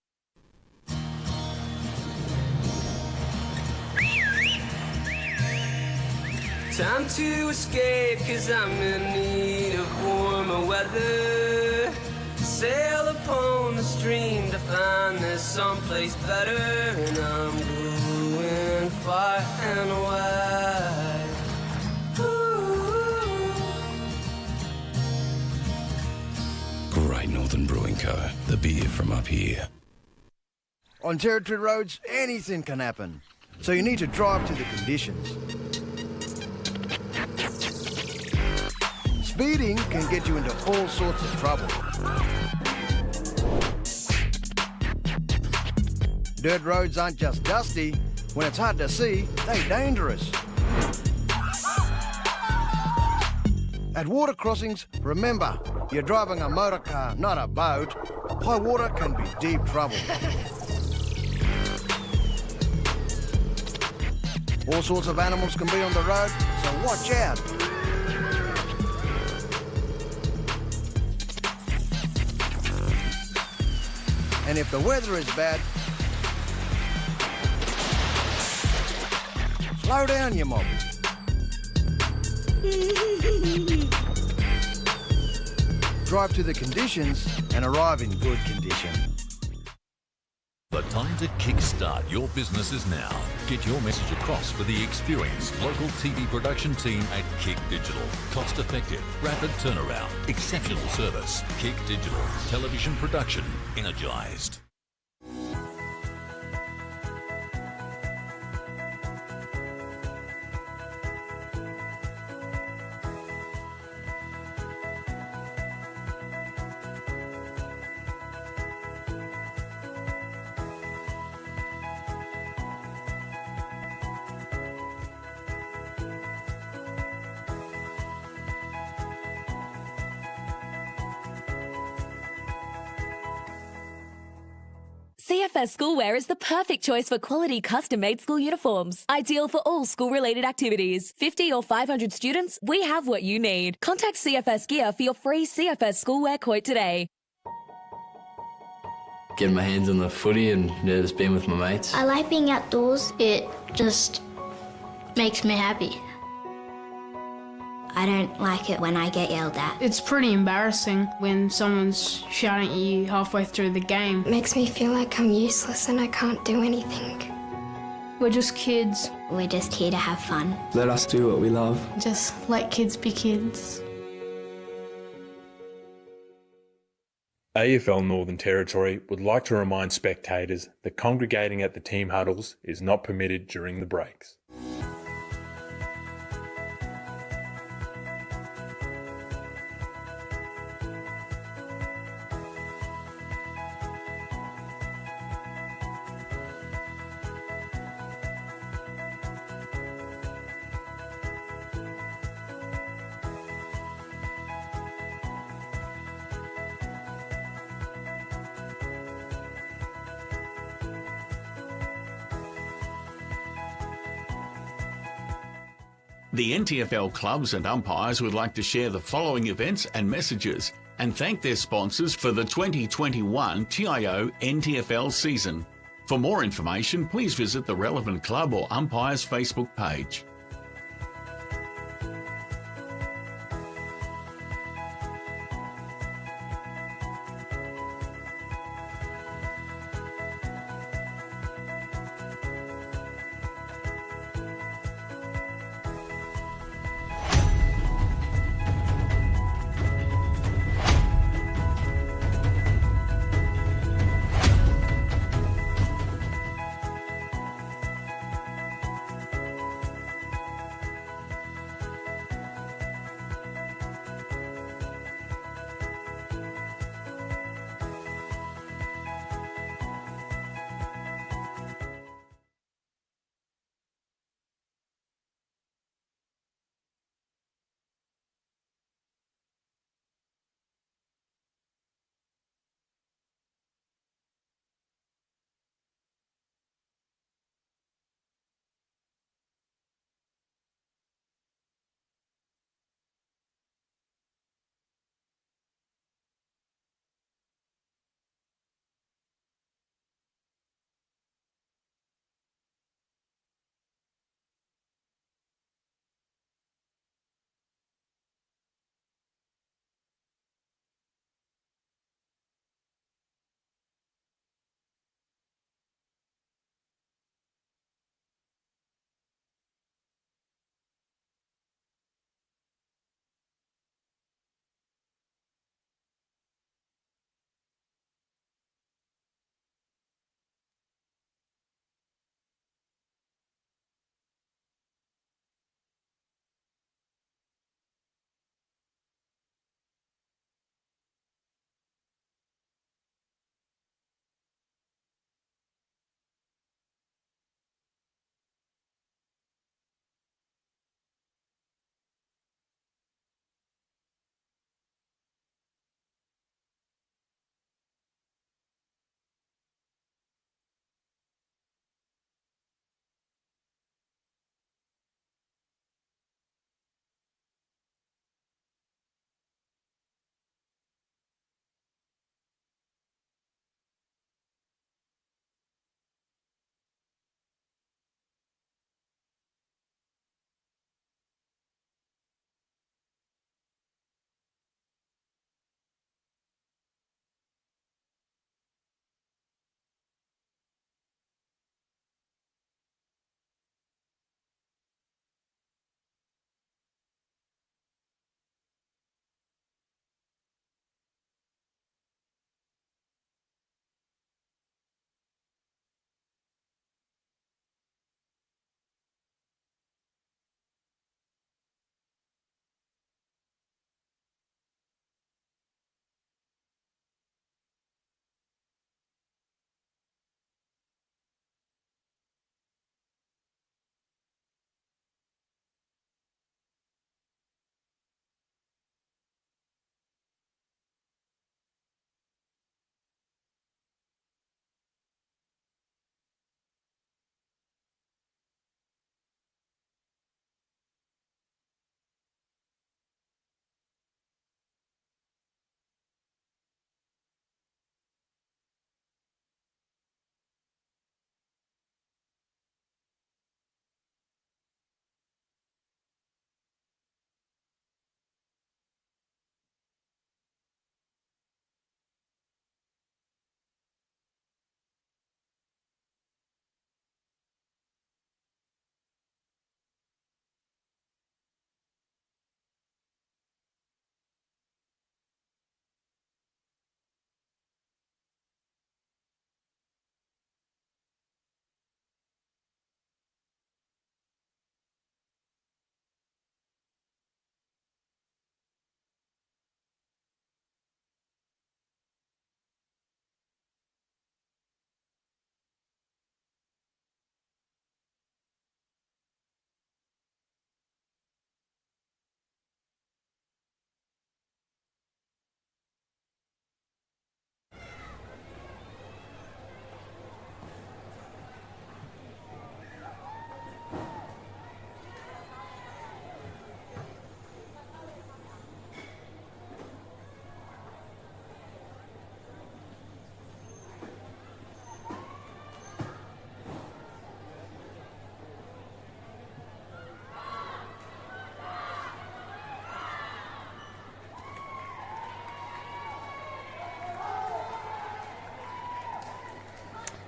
Time to escape, cause I'm in need of warmer weather. Sail upon the stream to find there's someplace better. And I'm going far and wide. Great Northern Brewing Co. The beer from up here. On Territory roads, anything can happen. So you need to drive to the conditions. Speeding can get you into all sorts of trouble. Dirt roads aren't just dusty. When it's hard to see, they're dangerous. At water crossings, remember, you're driving a motor car, not a boat. High water can be deep trouble. All sorts of animals can be on the road, so watch out. And if the weather is bad, slow down, you mob. Drive to the conditions and arrive in good condition. The time to kickstart your business is now. Get your message across with the experienced local TV production team at Kick Digital. Cost effective, rapid turnaround, exceptional service. Kick Digital. Television production energised. CFS Schoolwear is the perfect choice for quality custom-made school uniforms. Ideal for all school-related activities. 50 or 500 students, we have what you need. Contact CFS Gear for your free CFS Schoolwear quote today. Getting my hands on the footy and just being with my mates. I like being outdoors. It just makes me happy. I don't like it when I get yelled at. It's pretty embarrassing when someone's shouting at you halfway through the game. It makes me feel like I'm useless and I can't do anything. We're just kids. We're just here to have fun. Let us do what we love. Just let kids be kids. AFL Northern Territory would like to remind spectators that congregating at the team huddles is not permitted during the breaks. The NTFL clubs and umpires would like to share the following events and messages and thank their sponsors for the 2021 TIO NTFL season. For more information, please visit the relevant club or umpire's Facebook page.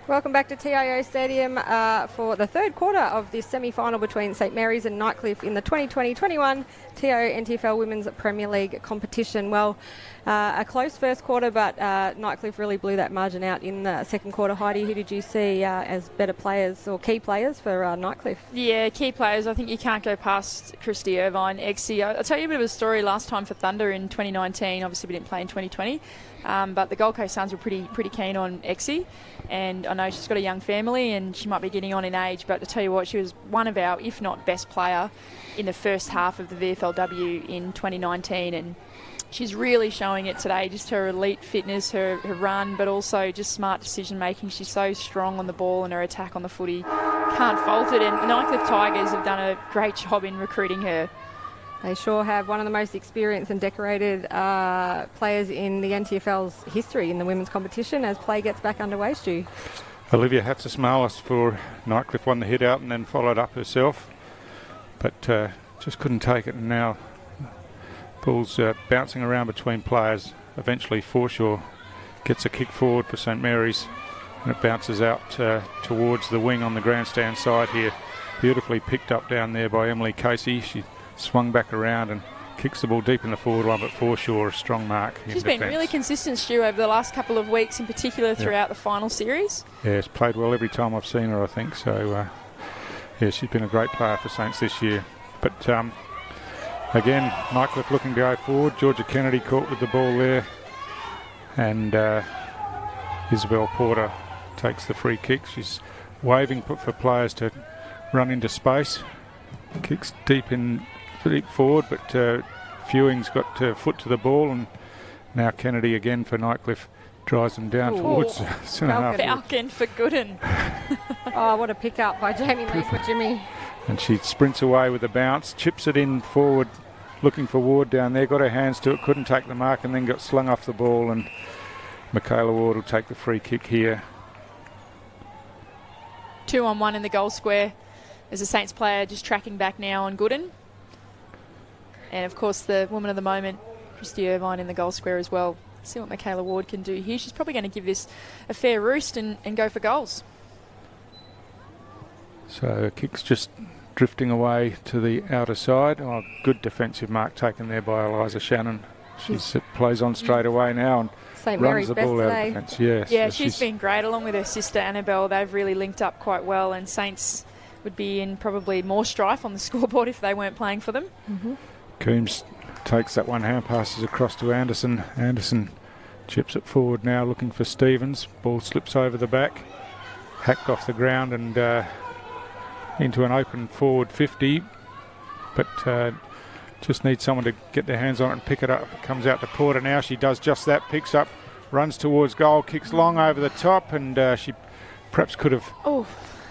Welcome back to TIO Stadium for the third quarter of this semi-final between St Mary's and Nightcliff in the 2020-21 TIO NTFL Women's Premier League competition. Well, a close first quarter, but Nightcliff really blew that margin out in the second quarter. Heidi, who did you see as better players or key players for Nightcliff? Yeah, key players. I think you can't go past Christy Irvine, Exie. I'll tell you a bit of a story last time for Thunder in 2019. Obviously, we didn't play in 2020. But the Gold Coast Suns were pretty keen on Exie, and I know she's got a young family and she might be getting on in age, but to tell you what, she was one of our, if not best player in the first half of the VFLW in 2019, and she's really showing it today, just her elite fitness, her run, but also just smart decision making. She's so strong on the ball and her attack on the footy. Can't fault it, and the Nightcliff Tigers have done a great job in recruiting her. They sure have, one of the most experienced and decorated players in the NTFL's history in the women's competition as play gets back underway, Stu. Olivia Hatzismalis for Nightcliff won the hit out and then followed up herself, but just couldn't take it, and now ball's bouncing around between players. Eventually Forshaw gets a kick forward for St Mary's and it bounces out towards the wing on the grandstand side here. Beautifully picked up down there by Emily Casey. She swung back around and kicks the ball deep in the forward line, but Forshaw a strong mark. She's been really consistent, Stu, over the last couple of weeks, in particular throughout the final series. Yeah, she's played well every time I've seen her, I think. So, yeah, she's been a great player for Saints this year. But again, Nightcliff looking to go forward. Georgia Kennedy caught with the ball there, and Isabel Porter takes the free kick. She's waving for players to run into space. Kicks deep forward, but Fewing's got foot to the ball, and now Kennedy again for Nightcliff drives them down towards Falcon for Gooden. Oh, what a pick up by Jamie Lee for Jimmy. And she sprints away with a bounce, chips it in forward, looking for Ward down there, got her hands to it, couldn't take the mark, and then got slung off the ball, and Michaela Ward will take the free kick here. 2-on-1 in the goal square. There's a Saints player just tracking back now on Gooden. And, of course, the woman of the moment, Christy Irvine, in the goal square as well. Let's see what Michaela Ward can do here. She's probably going to give this a fair roost and go for goals. So, kick's just drifting away to the outer side. Oh, good defensive mark taken there by Eliza Shannon. She plays on straight away now and St. runs Mary's the best ball out today. of defence. Yes, Yeah, she's been great, along with her sister Annabelle. They've really linked up quite well, and Saints would be in probably more strife on the scoreboard if they weren't playing for them. Mm-hmm. Coombs takes that one hand, passes across to Anderson. Anderson chips it forward now, looking for Stevens. Ball slips over the back, hacked off the ground and into an open forward 50, but just needs someone to get their hands on it and pick it up. It comes out to Porter now. She does just that, picks up, runs towards goal, kicks long over the top, and she perhaps could have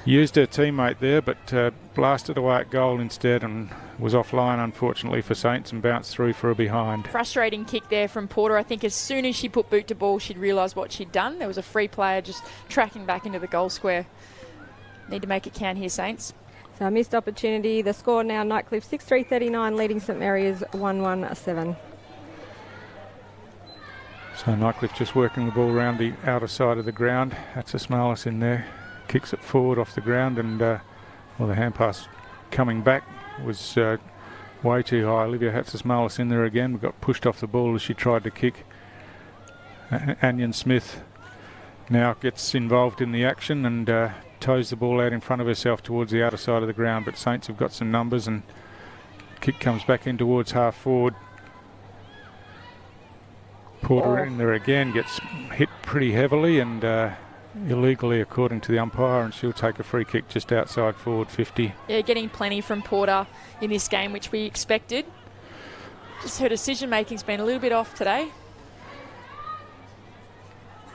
used her teammate there, but blasted away at goal instead and was offline, unfortunately, for Saints, and bounced through for a behind. Frustrating kick there from Porter. I think as soon as she put boot to ball, she'd realised what she'd done. There was a free player just tracking back into the goal square. Need to make it count here, Saints. So a missed opportunity. The score now, Nightcliff 6-3-39, leading St Mary's 1-1-7. So Nightcliff just working the ball around the outer side of the ground. That's a Smalis in there. Kicks it forward off the ground, and the hand pass coming back was way too high. Olivia Hatzismalis in there again, but got pushed off the ball as she tried to kick. Anyan Smith now gets involved in the action and toes the ball out in front of herself towards the outer side of the ground, but Saints have got some numbers, and kick comes back in towards half forward. Porter in there again, gets hit pretty heavily and illegally according to the umpire, and she'll take a free kick just outside forward 50. Yeah, getting plenty from Porter in this game, which we expected. Just her decision making's been a little bit off today.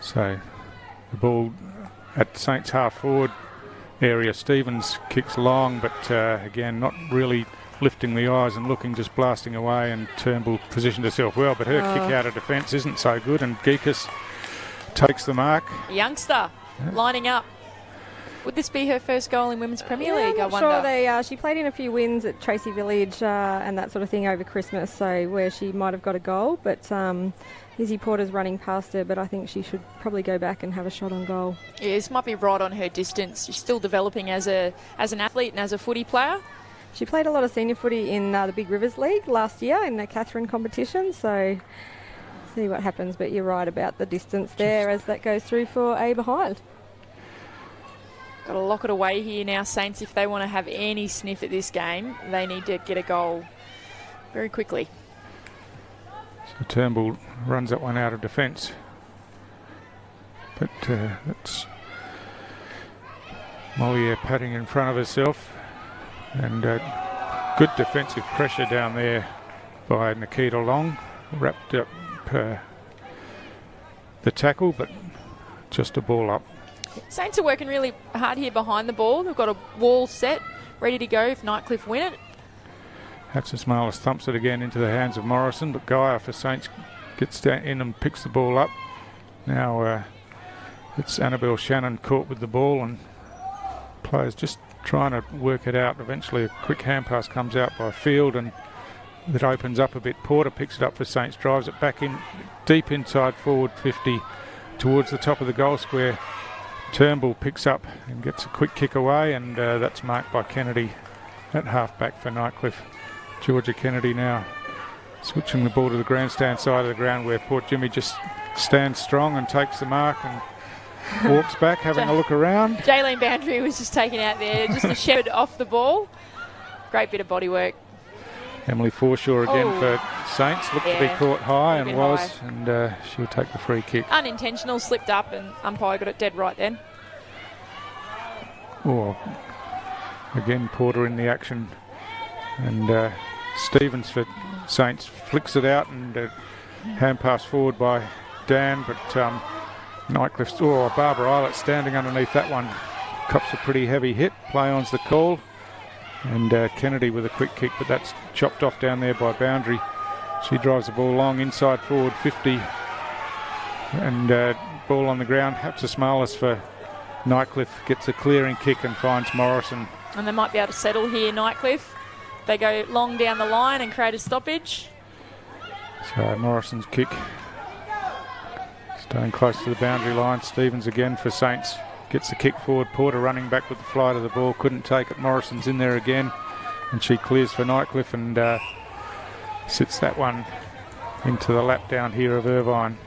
So the ball at Saints half forward area. Stevens kicks long, but again not really lifting the eyes and looking, just blasting away, and Turnbull positioned herself well, but her kick out of defence isn't so good, and Geekus takes the mark. A youngster lining up. Would this be her first goal in Women's Premier League, I wonder? Sure, she played in a few wins at Tracy Village and that sort of thing over Christmas, so where she might have got a goal, but Izzy Porter's running past her, but I think she should probably go back and have a shot on goal. Yeah, this might be right on her distance. She's still developing as an athlete and as a footy player. She played a lot of senior footy in the Big Rivers League last year in the Catherine competition, so see what happens. But you're right about the distance there as that goes through for A behind. Got to lock it away here now, Saints. If they want to have any sniff at this game, they need to get a goal very quickly. So Turnbull runs that one out of defence. But that's Mollier patting in front of herself. And good defensive pressure down there by Nikita Long. Wrapped up the tackle, but just a ball up. Saints are working really hard here behind the ball. They've got a wall set, ready to go if Nightcliff win it. Hatzismalis thumps it again into the hands of Morrison, but Gaia for Saints gets in and picks the ball up. Now it's Annabelle Shannon caught with the ball, and players just trying to work it out. Eventually a quick hand pass comes out by Field, and that opens up a bit. Porter picks it up for Saints, drives it back in deep inside forward 50 towards the top of the goal square. Turnbull picks up and gets a quick kick away, and that's marked by Kennedy at half-back for Nightcliff. Georgia Kennedy now switching the ball to the grandstand side of the ground, where Port Jimmy just stands strong and takes the mark and walks back, having a look around. Jaylene Boundary was just taken out there, just a shepherd off the ball. Great bit of body work. Emily Forshaw again for Saints. Looked to be caught high and was, and she'll take the free kick. Unintentional, slipped up, and umpire got it dead right then. Oh, again Porter in the action, and Stevens for Saints flicks it out, and hand pass forward by Dan, but Nightcliff, Barbara Eilert standing underneath that one, cops a pretty heavy hit. Play on's the call, and Kennedy with a quick kick, but that's chopped off down there by Boundary. She drives the ball long inside forward 50, and ball on the ground. Hatzismalis for Nightcliff gets a clearing kick and finds Morrison. And they might be able to settle here, Nightcliff. They go long down the line and create a stoppage. So Morrison's kick staying close to the boundary line. Stevens again for Saints. Gets the kick forward. Porter running back with the flight of the ball. Couldn't take it. Morrison's in there again. And she clears for Nightcliff and sits that one into the lap down here of Irvine.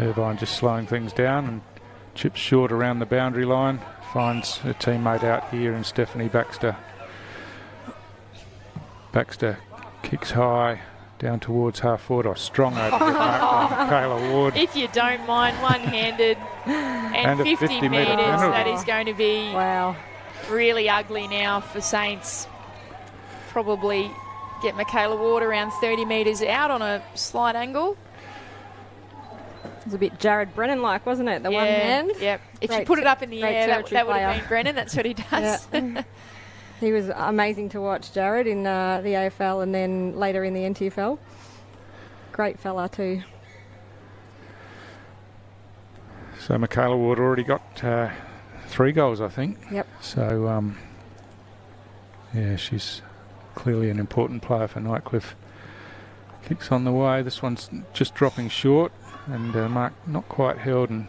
Irvine just slowing things down and chips short around the boundary line. Finds a teammate out here in Stephanie Baxter. Baxter kicks high down towards half forward. Oh, strong open Kayla Ward. If you don't mind, one-handed and 50 metres. That is going to be really ugly now for Saints. Probably get Michaela Ward around 30 metres out on a slight angle. It was a bit Jared Brennan-like, wasn't it? The one hand. Yep. If you put it up in the air, that would have been Brennan. That's what he does. Yeah. He was amazing to watch, Jared, in the AFL and then later in the NTFL. Great fella too. So Michaela Ward already got 3 goals, I think. Yep. So, yeah, she's clearly an important player for Nightcliff. Kicks on the way. This one's just dropping short, and Mark not quite held, and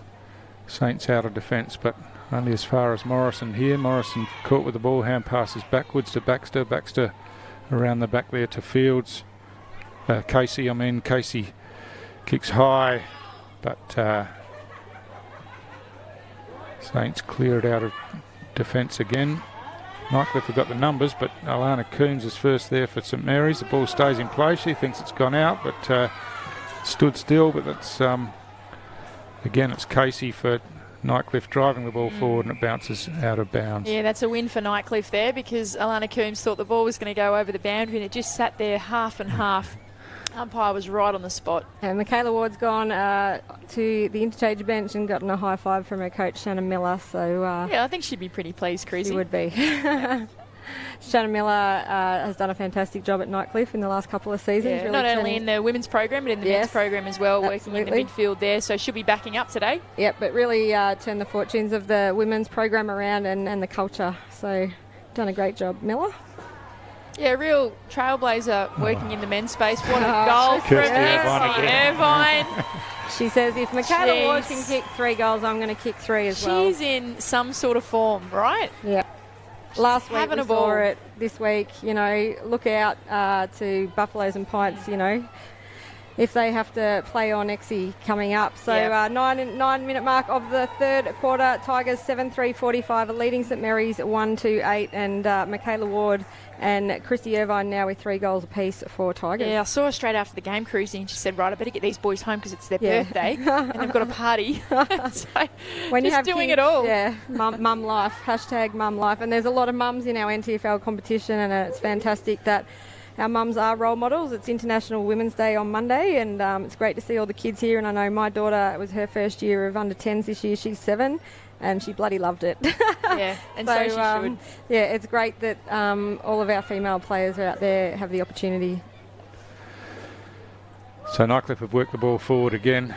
Saints out of defence, but only as far as Morrison here. Morrison caught with the ball, hand passes backwards to Baxter. Baxter around the back there to Fields. Casey kicks high, but Saints clear it out of defence again. Nightcliff have got the numbers, but Alana Coombs is first there for St Mary's. The ball stays in play. She thinks it's gone out, but stood still. But that's again, it's Casey for Nightcliff driving the ball forward, and it bounces out of bounds. Yeah, that's a win for Nightcliff there, because Alana Coombs thought the ball was going to go over the boundary, and it just sat there half and half. Umpire was right on the spot. And Michaela Ward's gone to the interchange bench and gotten a high five from her coach, Shannon Miller. So yeah, I think she'd be pretty pleased, Creasy. She would be. Shannon Miller has done a fantastic job at Nightcliff in the last couple of seasons. Yeah, really not only in the women's program, but in the men's program as well, working in the midfield there. So she'll be backing up today. Yep, but really turned the fortunes of the women's program around and the culture. So done a great job, Miller. Yeah, real trailblazer working in the men's space. What a goal from Kirsty Irvine. She says, if Michaela Ward can kick 3 goals, I'm going to kick 3 as well. She's in some sort of form, right? Yeah. Last week having we a ball. saw it. This week, look out to Buffaloes and Pints, if they have to play on Exie coming up. So 9-minute mark of the third quarter. Tigers 7-3-45 are leading St Mary's 1-8, and Michaela Ward and Christy Irvine now with 3 goals apiece for Tigers. Yeah, I saw her straight after the game cruising. She said, right, I better get these boys home because it's their birthday and they've got a party. So when you have doing kids, it all. Yeah, mum life, #mum life. And there's a lot of mums in our NTFL competition, and it's fantastic that our mums are role models. It's International Women's Day on Monday, and it's great to see all the kids here. And I know my daughter, it was her first year of under 10s this year. She's 7, and she bloody loved it. Yeah, and so she should. Yeah, it's great that all of our female players are out there, have the opportunity. So Nightcliff have worked the ball forward again.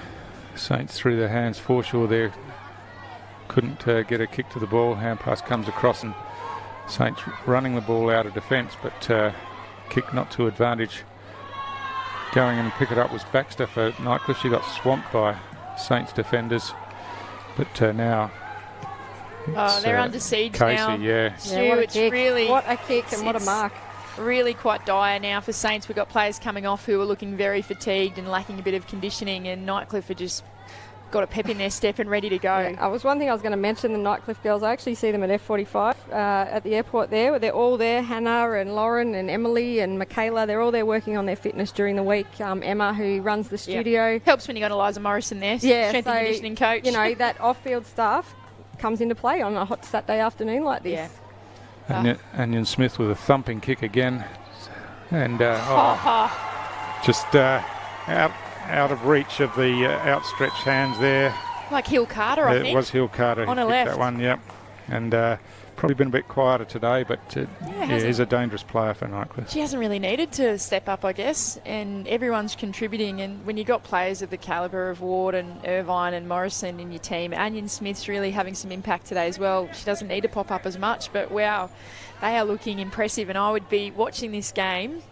Saints through their hands. Forshaw there couldn't get a kick to the ball. Hand pass comes across, and Saints running the ball out of defence, but kick not to advantage. Going in and pick it up was Baxter for Nightcliff. She got swamped by Saints defenders, but now they're under siege Casey, now. yeah. Stu, what a it's kick. really What a kick and what a mark. Really quite dire now for Saints. We've got players coming off who are looking very fatigued and lacking a bit of conditioning, and Nightcliff are just got a pep in their step and ready to go. Yeah, one thing I was going to mention, the Nightcliff girls. I actually see them at F45 at the airport there. They're all there. Hannah and Lauren and Emily and Michaela, they're all there working on their fitness during the week. Emma, who runs the studio. Helps when you got Eliza Morrison there, yeah, strength and conditioning coach. That off-field staff comes into play on a hot Saturday afternoon like this. Yeah. Onion Smith with a thumping kick again. And just out of reach of the outstretched hands there. Like Hill Carter, I think. It was Hill Carter. On a kicked left. That one, yep. And probably been a bit quieter today, but he's a dangerous player for Nightcliff. She hasn't really needed to step up, I guess, and everyone's contributing. And when you've got players of the calibre of Ward and Irvine and Morrison in your team, Onion Smith's really having some impact today as well. She doesn't need to pop up as much, but wow, they are looking impressive. And I would be watching this game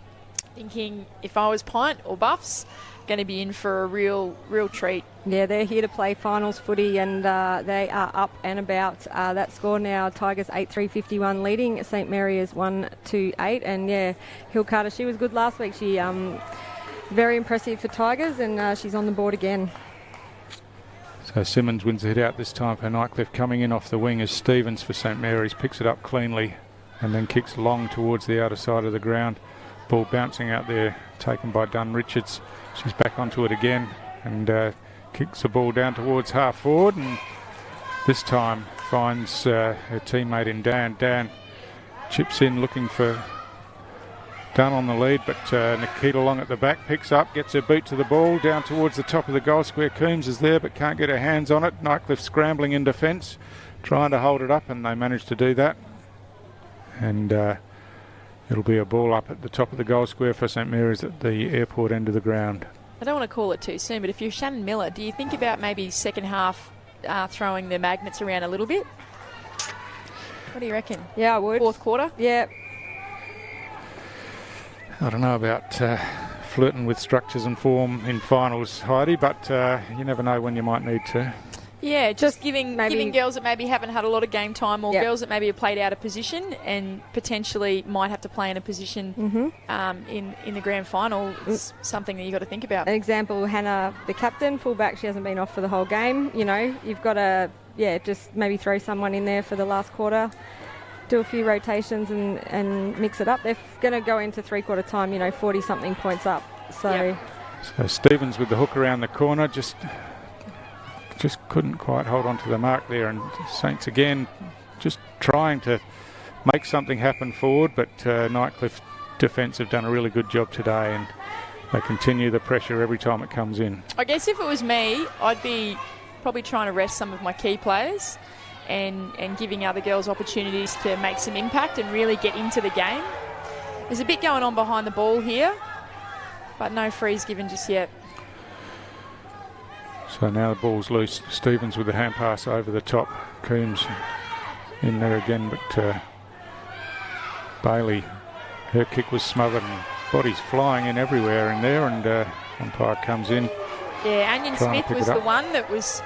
thinking, if I was Pint or Buffs, going to be in for a real treat. Yeah, they're here to play finals footy, and they are up and about. That score now, Tigers 8-3-51 leading St Mary's 1-8. And yeah, Hill Carter, she was good last week. She very impressive for Tigers, and she's on the board again. So Simmons wins the hit out this time for Nightcliff. Coming in off the wing is Stevens for St Mary's, picks it up cleanly and then kicks long towards the outer side of the ground. Ball bouncing out there, taken by Dunn Richards. She's back onto it again and kicks the ball down towards half forward, and this time finds her teammate in Dan. Dan chips in looking for Dunn on the lead, but Nikita Long at the back picks up, gets her boot to the ball down towards the top of the goal square. Coombs is there but can't get her hands on it. Nightcliff scrambling in defence, trying to hold it up, and they manage to do that. And it'll be a ball up at the top of the goal square for St Mary's at the airport end of the ground. I don't want to call it too soon, but if you're Shannon Miller, do you think about maybe second half throwing the magnets around a little bit? What do you reckon? Yeah, I would. Fourth quarter? Yeah. I don't know about flirting with structures and form in finals, Heidi, but you never know when you might need to. Yeah, just giving girls that maybe haven't had a lot of game time, or girls that maybe have played out of position and potentially might have to play in a position in the grand final is something that you've got to think about. An example, Hannah, the captain, fullback, she hasn't been off for the whole game. You know, you've got to, just maybe throw someone in there for the last quarter, do a few rotations and mix it up. They're going to go into three-quarter time, 40-something points up. So Stevens with the hook around the corner, just couldn't quite hold on to the mark there, and Saints again just trying to make something happen forward, but Nightcliff defence have done a really good job today, and they continue the pressure every time it comes in. I guess if it was me, I'd be probably trying to rest some of my key players and giving other girls opportunities to make some impact and really get into the game. There's a bit going on behind the ball here, but no frees given just yet. So now the ball's loose. Stevens with the hand pass over the top. Coombs in there again, but Bailey her kick was smothered and bodies flying in everywhere in there, and umpire comes in. Yeah, Onion Smith was the one that was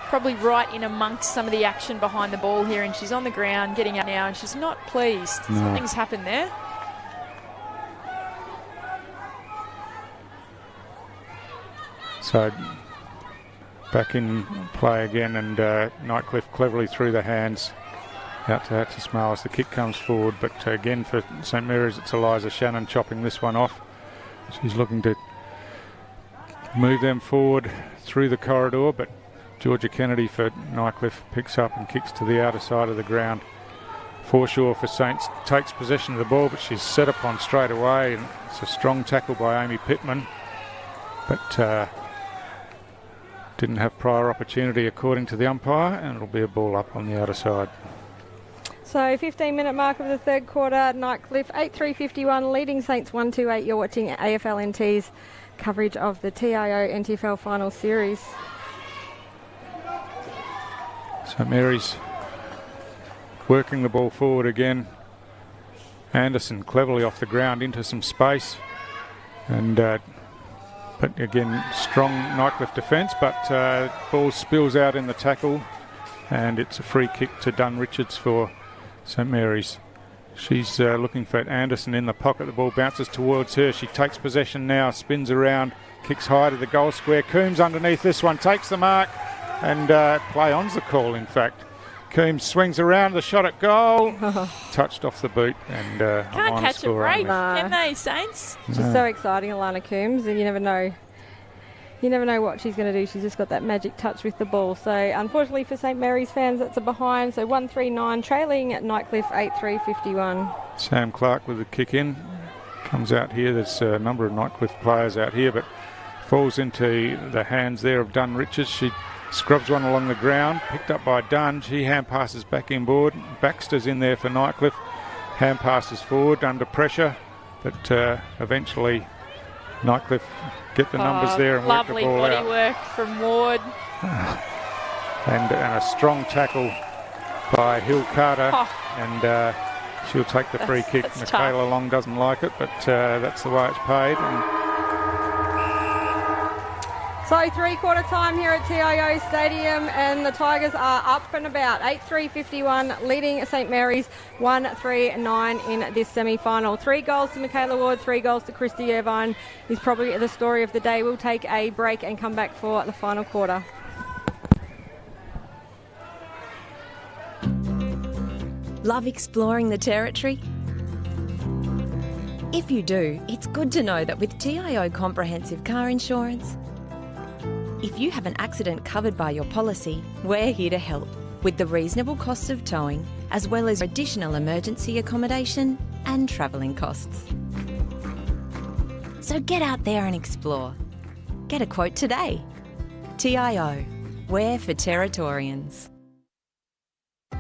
probably right in amongst some of the action behind the ball here, and she's on the ground getting out now, and she's not pleased. No. Something's happened there. So back in play again, and Nightcliff cleverly through the hands out to Hatchesmale as the kick comes forward. But again for St Mary's, it's Eliza Shannon chopping this one off. She's looking to move them forward through the corridor, but Georgia Kennedy for Nightcliff picks up and kicks to the outer side of the ground. Forshaw for Saints takes possession of the ball, but she's set upon straight away, and it's a strong tackle by Amy Pittman, but didn't have prior opportunity according to the umpire, and it'll be a ball up on the outer side. So 15-minute mark of the third quarter, Nightcliff 8-3-51, leading Saints 1-2-8. You're watching AFL NT's coverage of the TIO NTFL final series. St Mary's working the ball forward again. Anderson cleverly off the ground into some space, and but again strong Nightcliff defence, but ball spills out in the tackle, and it's a free kick to Dunn Richards for St Mary's. She's looking for Anderson in the pocket. The ball bounces towards her. She takes possession now, spins around, kicks high to the goal square. Coombs underneath this one, takes the mark, and play on's the call, in fact. Coombs swings around, the shot at goal, touched off the boot, and can't catch a break, can they, Saints? She's so exciting, Alana Coombs, and you never know what she's going to do. She's just got that magic touch with the ball. So unfortunately for St Mary's fans, that's a behind. So 1-3-9, trailing Nightcliff 8-3-51. Sam Clark with the kick in, comes out here. There's a number of Nightcliff players out here, but falls into the hands there of Dunn Richards. She scrubs one along the ground, picked up by Dunn. She hand passes back inboard. Baxter's in there for Nightcliff. Hand passes forward under pressure, but eventually Nightcliff get the numbers there and work the ball lovely out. body work from Ward. And a strong tackle by Hill Carter, and she'll take the free kick. Michaela Long doesn't like it, but that's the way it's paid. And so three-quarter time here at TIO Stadium, and the Tigers are up and about. 8-3-51, leading St Mary's 1-3-9 in this semi-final. 3 goals to Michaela Ward, 3 goals to Christy Irvine is probably the story of the day. We'll take a break and come back for the final quarter. Love exploring the territory? If you do, it's good to know that with TIO Comprehensive Car Insurance, if you have an accident covered by your policy, we're here to help with the reasonable costs of towing, as well as additional emergency accommodation and travelling costs. So get out there and explore. Get a quote today. TIO, we're for Territorians.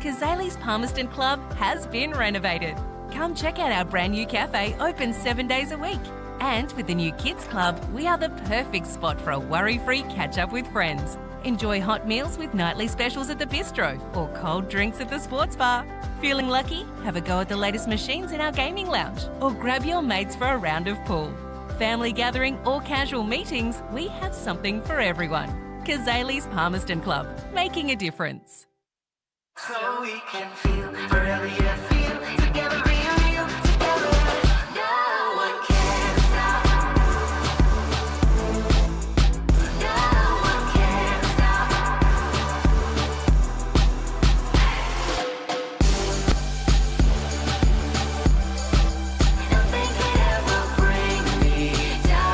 Kazali's Palmerston Club has been renovated. Come check out our brand new cafe, open 7 days a week. And with the new Kids Club, we are the perfect spot for a worry-free catch-up with friends. Enjoy hot meals with nightly specials at the bistro or cold drinks at the sports bar. Feeling lucky? Have a go at the latest machines in our gaming lounge or grab your mates for a round of pool. Family gathering or casual meetings, we have something for everyone. Kazali's Palmerston Club, making a difference. So we can feel forever, yeah, feel together, real together. No one can stop. No one can stop. Nothing can ever bring me down.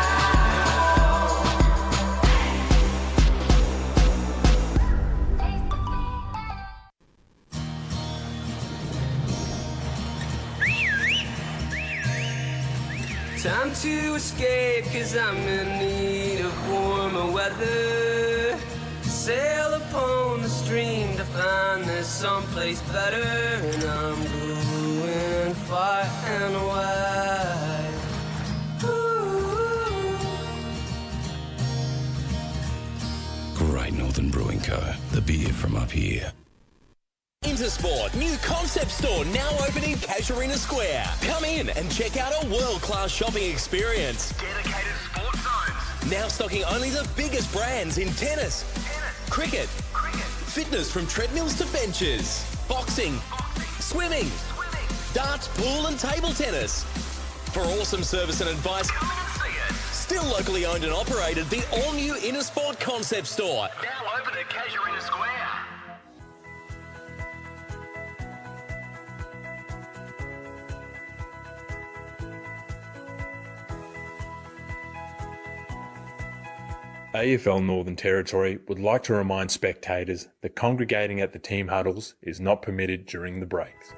Time to escape, 'cause I'm in need of warmer weather. Sail upon the stream to find there's someplace better. And I'm going far and wide. Great Northern Brewing Co., the beer from up here. Intersport, new concept store now open in Casuarina Square. Come in and check out a world-class shopping experience. Dedicated sports zones. Now stocking only the biggest brands in tennis, cricket, fitness from treadmills to benches, boxing, swimming, darts, pool and table tennis. For awesome service and advice, Come in and see it. still locally owned and operated, the all-new Intersport concept store. Now open at Casuarina Square. AFL Northern Territory would like to remind spectators that congregating at the team huddles is not permitted during the breaks.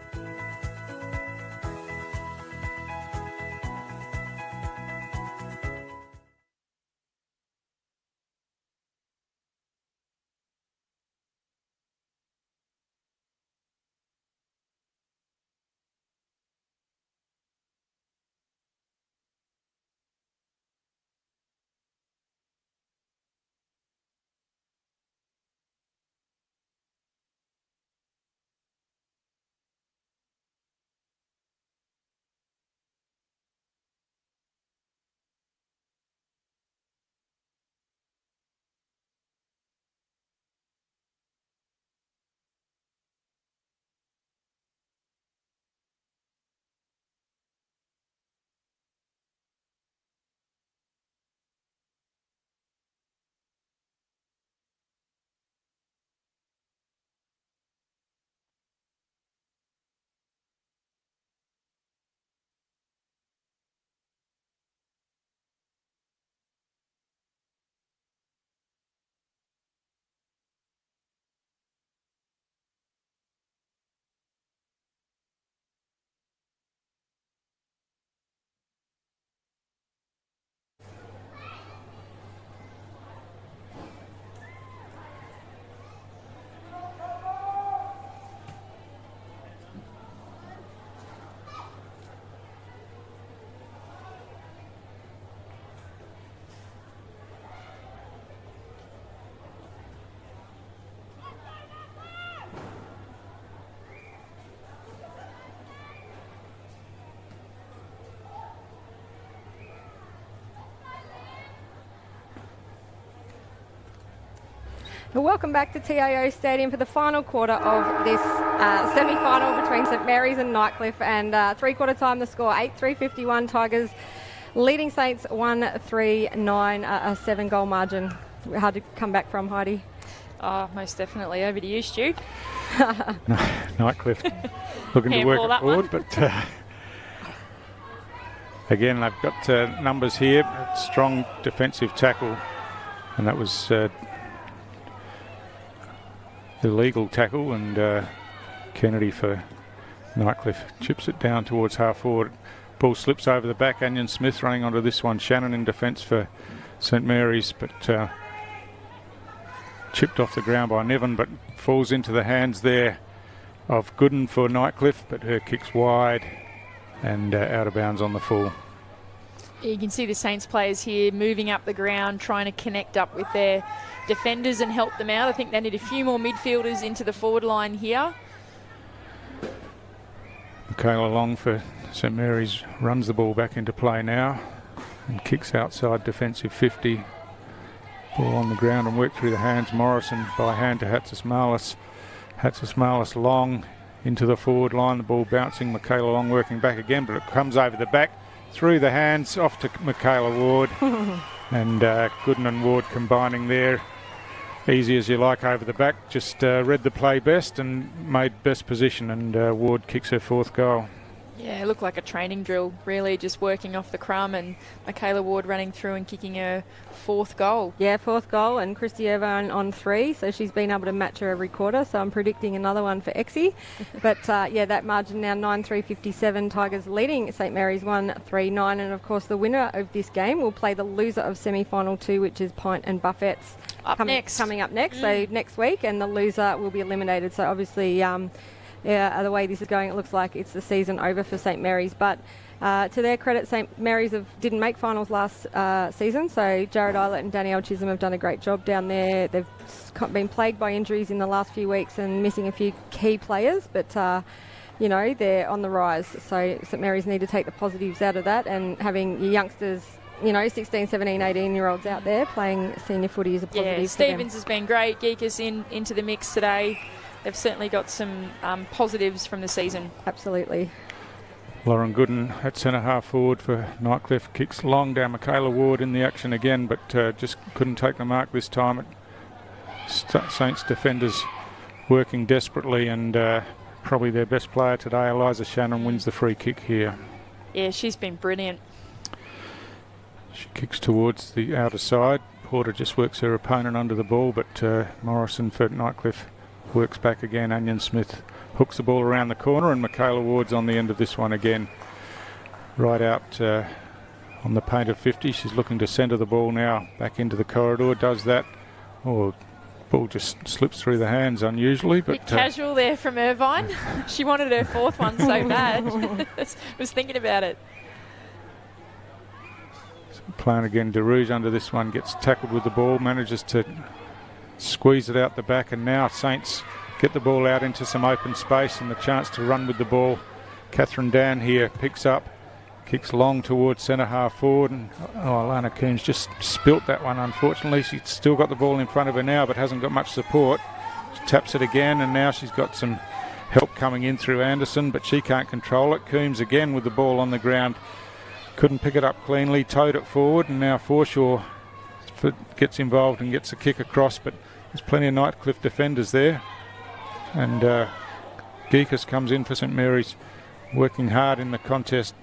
Well, welcome back to TIO Stadium for the final quarter of this semi-final between St Mary's and Nightcliff, and three-quarter time the score 8-3-51 Tigers leading Saints 1-3-9, a 7-goal margin. Hard to come back from, Heidi. Oh, most definitely. Over to you, Stu. Nightcliff looking to work it forward, but again, they've got numbers here. Strong defensive tackle, and that was illegal tackle, and Kennedy for Nightcliff chips it down towards half forward. Ball slips over the back. Onion Smith running onto this one. Shannon in defence for St Mary's, but chipped off the ground by Nevin, but falls into the hands there of Gooden for Nightcliff, but her kick's wide and out of bounds on the full. You can see the Saints players here moving up the ground, trying to connect up with their defenders and help them out. I think they need a few more midfielders into the forward line here. Michaela Long for St Mary's runs the ball back into play now and kicks outside defensive 50. Ball on the ground and worked through the hands. Morrison by hand to Hatzis-Marlis. Hatzis-Marlis Long into the forward line. The ball bouncing. Michaela Long working back again, but it comes over the back. Through the hands, off to Michaela Ward. And Gooden and Ward combining there. Easy as you like over the back. Just read the play best and made best position, and Ward kicks her 4th goal. Yeah, it looked like a training drill, really, just working off the crumb, and Michaela Ward running through and kicking her 4th goal. Yeah, 4th goal, and Christy Irvine on 3, so she's been able to match her every quarter, so I'm predicting another one for Exie. But yeah, that margin now 9-3-57, Tigers leading St Mary's 1-3-9, and of course the winner of this game will play the loser of semi-final 2, which is Pint and Buffett's coming up next, so next week, and the loser will be eliminated. So obviously the way this is going, it looks like it's the season over for St Mary's. But to their credit, St Mary's didn't make finals last season, so Jared Eilert and Danielle Chisholm have done a great job down there. They've been plagued by injuries in the last few weeks and missing a few key players, but they're on the rise. So St Mary's need to take the positives out of that, and having your youngsters, 16, 17, 18-year-olds out there playing senior footy is a positive for them. Stevens has been great. Geekas into the mix today. They've certainly got some positives from the season. Absolutely. Lauren Gooden at centre half forward for Nightcliff. Kicks long down. Michaela Ward in the action again, but just couldn't take the mark this time. Saints defenders working desperately, and probably their best player today, Eliza Shannon, wins the free kick here. Yeah, she's been brilliant. She kicks towards the outer side. Porter just works her opponent under the ball, but Morrison for Nightcliff works back again. Onion Smith hooks the ball around the corner, and Michaela Ward's on the end of this one again. Right out on the painted 50. She's looking to centre the ball now back into the corridor. Does that. Oh, ball just slips through the hands unusually. But bit casual there from Irvine. She wanted her fourth one so bad. Was thinking about it. Playing again, DeRouge under this one, gets tackled with the ball, manages to squeeze it out the back, and now Saints get the ball out into some open space and the chance to run with the ball. Catherine Dan here picks up, kicks long towards centre half forward, and Alana Coombs just spilt that one, unfortunately. She's still got the ball in front of her now, but hasn't got much support. She taps it again, and now she's got some help coming in through Anderson, but she can't control it. Coombs again with the ball on the ground. Couldn't pick it up cleanly, towed it forward, and now Forshaw gets involved and gets a kick across, but there's plenty of Nightcliff defenders there. And Geekas comes in for St Mary's, working hard in the contest.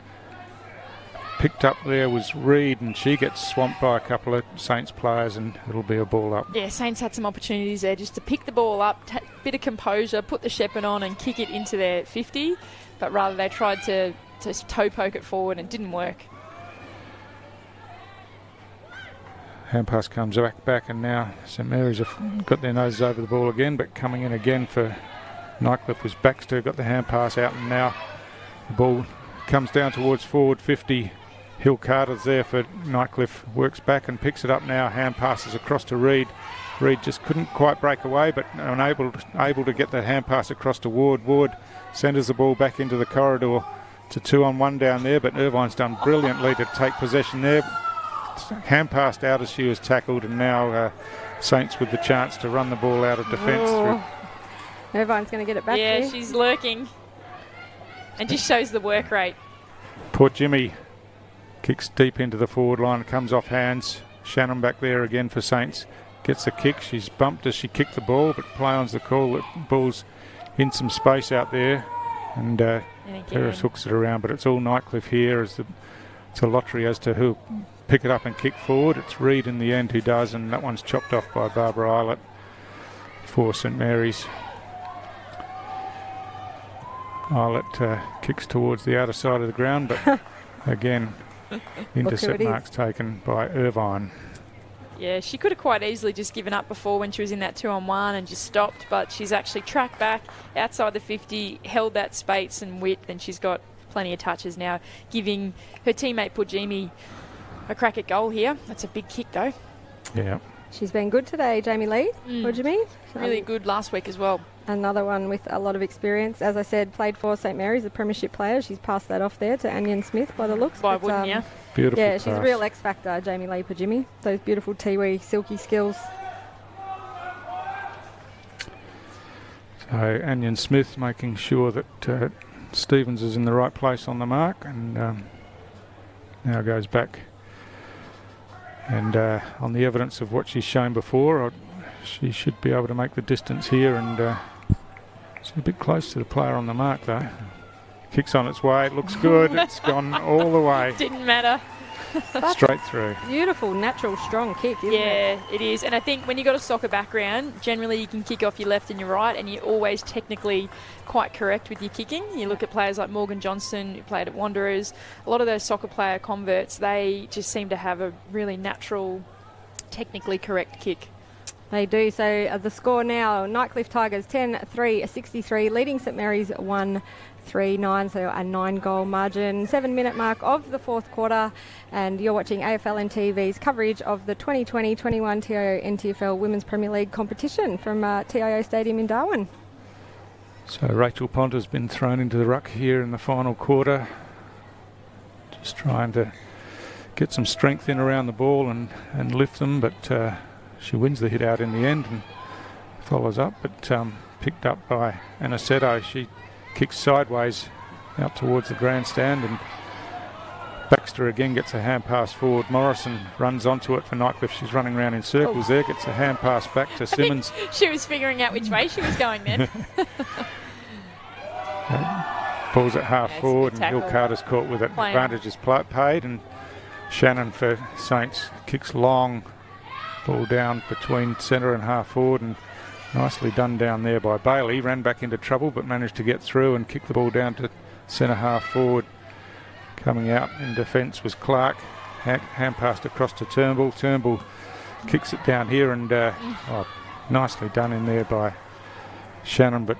Picked up there was Reed, and she gets swamped by a couple of Saints players, and it'll be a ball up. Yeah, Saints had some opportunities there just to pick the ball up, bit of composure, put the shepherd on and kick it into their 50, but rather they tried to toe poke it forward and it didn't work. Hand pass comes back, and now St Mary's have got their noses over the ball again, but coming in again for Nightcliff was Baxter, got the hand pass out, and now the ball comes down towards forward 50. Hill Carter's there for Nightcliff, works back and picks it up now. Hand passes across to Reed. Reed just couldn't quite break away, but unable to get the hand pass across to Ward. Ward centres the ball back into the corridor to 2-on-1 down there, but Irvine's done brilliantly to take possession there. Hand passed out as she was tackled, and now Saints with the chance to run the ball out of defence. Irvine's going to get it back. Yeah, here. She's lurking and just shows the work rate. Port Jimmy kicks deep into the forward line, comes off hands. Shannon back there again for Saints. Gets the kick. She's bumped as she kicked the ball, but play on's the call. The ball's in some space out there, and Paris hooks it around, but it's all Nightcliff here. It's a lottery as to who pick it up and kick forward. It's Reed in the end who does, and that one's chopped off by Barbara Eilert for St Mary's. Eilert kicks towards the outer side of the ground, but again, intercept marks taken by Irvine. Yeah, she could have quite easily just given up before when she was in that 2-on-1 and just stopped, but she's actually tracked back outside the 50, held that space and width, and she's got plenty of touches now, giving her teammate Pujimi a crack at goal here. That's a big kick though. Yeah. She's been good today, Jamie Lee. Pujimi. Really good last week as well. Another one with a lot of experience. As I said, played for St Mary's, a premiership player. She's passed that off there to Anion Smith by the looks. Why wouldn't you? Beautiful Yeah, she's pass. a real X factor, Jamie Lee Pujimi. Those beautiful Tiwi silky skills. So Anion Smith making sure that Stevens is in the right place on the mark, and now goes back. And on the evidence of what she's shown before, she should be able to make the distance here, and she's a bit close to the player on the mark though. Kicks on its way, it looks good, it's gone all the way. Didn't matter. Straight through. Beautiful, natural, strong kick, isn't it? Yeah, it is. And I think when you've got a soccer background, generally you can kick off your left and your right, and you're always technically quite correct with your kicking. You look at players like Morgan Johnson, who played at Wanderers. A lot of those soccer player converts, they just seem to have a really natural, technically correct kick. They do. So the score now, Nightcliff Tigers 10-3-63, leading St Mary's 1-3-9, so a 9-goal margin. 7-minute mark of the fourth quarter, and you're watching AFL TV's coverage of the 2020-21 TIO NTFL Women's Premier League competition from TIO Stadium in Darwin. So Rachel Ponter's been thrown into the ruck here in the final quarter, just trying to get some strength in around the ball and lift them, but she wins the hit out in the end and follows up, but picked up by Aniceto. She kicks sideways out towards the grandstand, and Baxter again gets a hand pass forward. Morrison runs onto it for Nightcliff. She's running around in circles there, gets a hand pass back to Simmons. She was figuring out which way she was going then. Ball's at half forward, and Hill Carter's caught with it. Advantage is paid, and Shannon for Saints kicks long. Ball down between centre and half forward, and nicely done down there by Bailey. Ran back into trouble but managed to get through and kick the ball down to centre half forward. Coming out in defence was Clark. Hand passed across to Turnbull. Turnbull kicks it down here, and nicely done in there by Shannon, but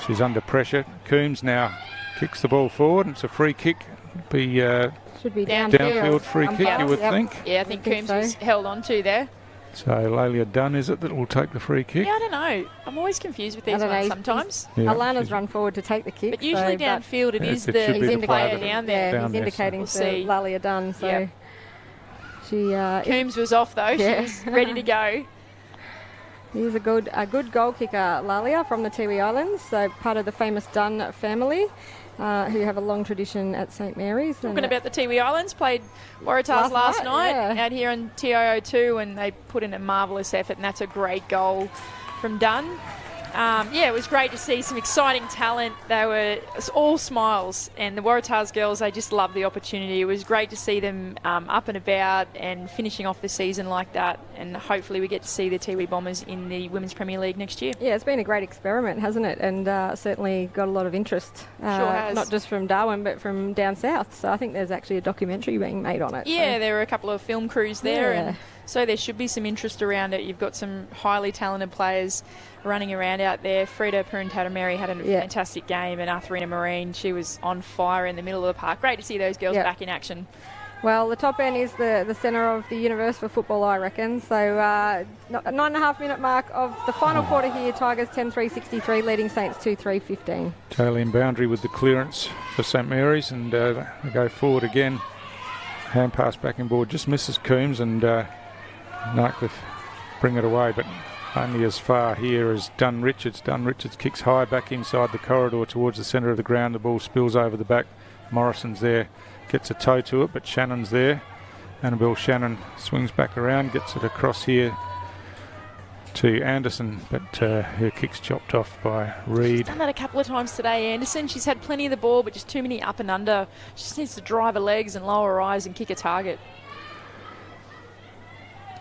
she's under pressure. Coombs now kicks the ball forward, and it's a free kick. Should be downfield free kick, you would think. Yeah, I think Coombs was held on to there. So Lalia Dunn, is it, that will take the free kick? Yeah, I don't know. I'm always confused with these ones sometimes. Alana's run forward to take the kick. But usually downfield it is the player down there. Yeah, he's indicating for Lalia Dunn. So she Coombs was off though. She was ready to go. He's a good goal kicker, Lalia, from the Tiwi Islands, so part of the famous Dunn family, who have a long tradition at St Mary's. Talking about the Tiwi Islands, played Waratahs last night out here on TIO 2, and they put in a marvellous effort, and that's a great goal from Dunn. It was great to see some exciting talent. They were all smiles, and the Waratahs girls, they just loved the opportunity. It was great to see them up and about and finishing off the season like that, and hopefully we get to see the Tiwi Bombers in the Women's Premier League next year. Yeah, it's been a great experiment, hasn't it? And certainly got a lot of interest, sure has. Not just from Darwin but from down south. So I think there's actually a documentary being made on it. Yeah, there were a couple of film crews there, and so there should be some interest around it. You've got some highly talented players running around out there. Freda Purintatameri had a fantastic game, and Arthurina Marine, she was on fire in the middle of the park. Great to see those girls back in action. Well, the top end is the centre of the universe for football, I reckon. So 9.5 minute mark of the final quarter here. Tigers 10-3-63, leading Saints 2-3-15. Tail-in boundary with the clearance for St Mary's, and they go forward again. Hand pass back in board, just misses Coombs, and Nightcliff bring it away, but only as far here as Dunn Richards. Dunn Richards kicks high back inside the corridor towards the centre of the ground. The ball spills over the back. Morrison's there, gets a toe to it, but Shannon's there. Annabelle Shannon swings back around, gets it across here to Anderson, but her kick's chopped off by Reid. She's done that a couple of times today, Anderson. She's had plenty of the ball, but just too many up and under. She just needs to drive her legs and lower her eyes and kick a target.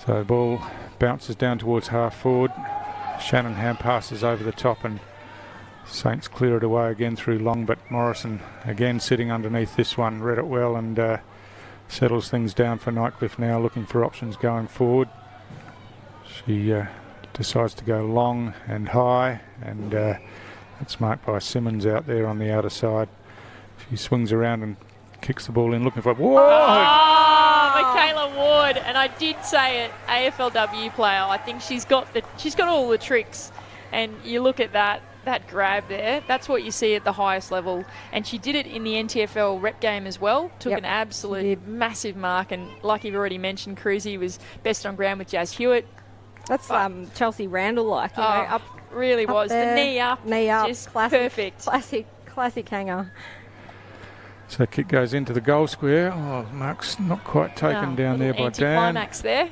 So the ball bounces down towards half forward. Shannon hand passes over the top, and Saints clear it away again through long, but Morrison again sitting underneath this one, read it well, and settles things down for Nightcliff now, looking for options going forward. She decides to go long and high, and it's marked by Simmons out there on the outer side. She swings around and kicks the ball in, looking for... Whoa! Michaela Ward, and I did say it, AFLW player. I think she's got all the tricks, and you look at that grab there. That's what you see at the highest level, and she did it in the NTFL rep game as well. Took an absolute massive mark, and like you've already mentioned, Cruzy was best on ground with Jazz Hewitt. That's Chelsea Randall-like, you know, up really up was there. The knee up, just perfect, classic hanger. So kick goes into the goal square. Oh, mark's not quite taken down there by Dan. Anti-climax there.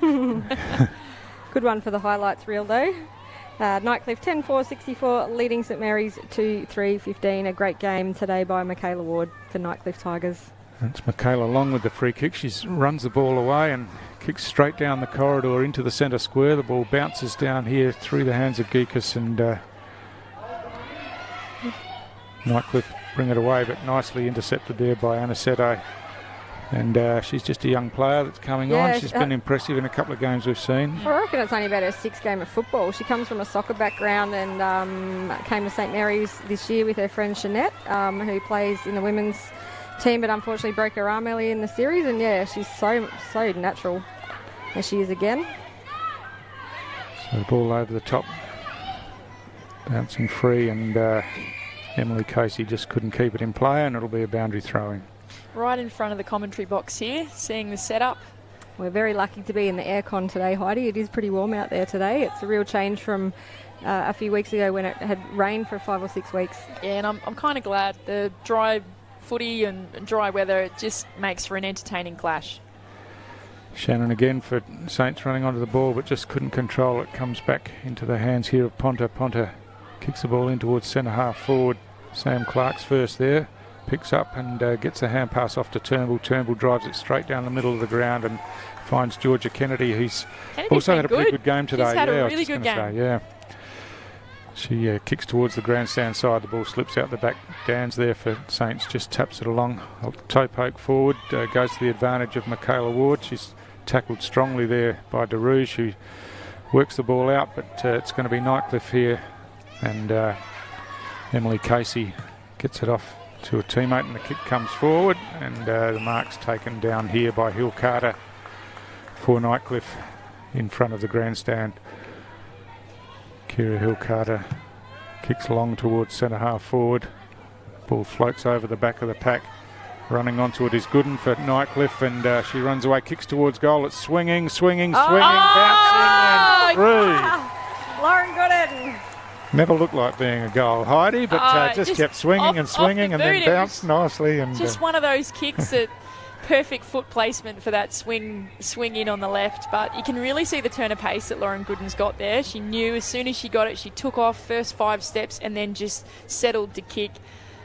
Good one for the highlights reel though. Nightcliff 10-4-64, leading St Mary's 2-3-15. A great game today by Michaela Ward for Nightcliff Tigers. It's Michaela Long with the free kick. She runs the ball away and kicks straight down the corridor into the centre square. The ball bounces down here through the hands of Geekus, and Nightcliff bring it away, but nicely intercepted there by Aniceto. And she's just a young player that's coming on. She's been impressive in a couple of games we've seen. I reckon it's only about her 6th game of football. She comes from a soccer background and came to St Mary's this year with her friend Jeanette, who plays in the women's team, but unfortunately broke her arm early in the series. And yeah, she's so natural as she is again. So the ball over the top, bouncing free, and Emily Casey just couldn't keep it in play, and it'll be a boundary throw-in. Right in front of the commentary box here, seeing the setup. We're very lucky to be in the aircon today, Heidi. It is pretty warm out there today. It's a real change from a few weeks ago when it had rained for 5 or 6 weeks. Yeah, and I'm kind of glad. The dry footy and dry weather, it just makes for an entertaining clash. Shannon again for Saints running onto the ball, but just couldn't control it. Comes back into the hands here of Ponta. Ponta kicks the ball in towards centre half forward. Sam Clark's first there. Picks up and gets a hand pass off to Turnbull. Turnbull drives it straight down the middle of the ground and finds Georgia Kennedy, who's also had a pretty good game today. She's had a really good game. She kicks towards the grandstand side. The ball slips out the back. Dan's there for Saints, just taps it along. Toe poke forward, goes to the advantage of Michaela Ward. She's tackled strongly there by DeRouge, who works the ball out, but it's going to be Nightcliff here, and Emily Casey gets it off to a teammate, and the kick comes forward, and the mark's taken down here by Hill Carter for Nightcliff in front of the grandstand. Kira Hill Carter kicks long towards centre half forward. Ball floats over the back of the pack. Running onto it is Gooden for Nightcliff, and she runs away, kicks towards goal. It's swinging, bouncing, and through. Lauren Gooden. Never looked like being a goal, Heidi, but just kept swinging and then bounced nicely. And just one of those kicks that perfect foot placement for that swing in on the left. But you can really see the turn of pace that Lauren Gooden's got there. She knew as soon as she got it, she took off first 5 steps and then just settled to kick.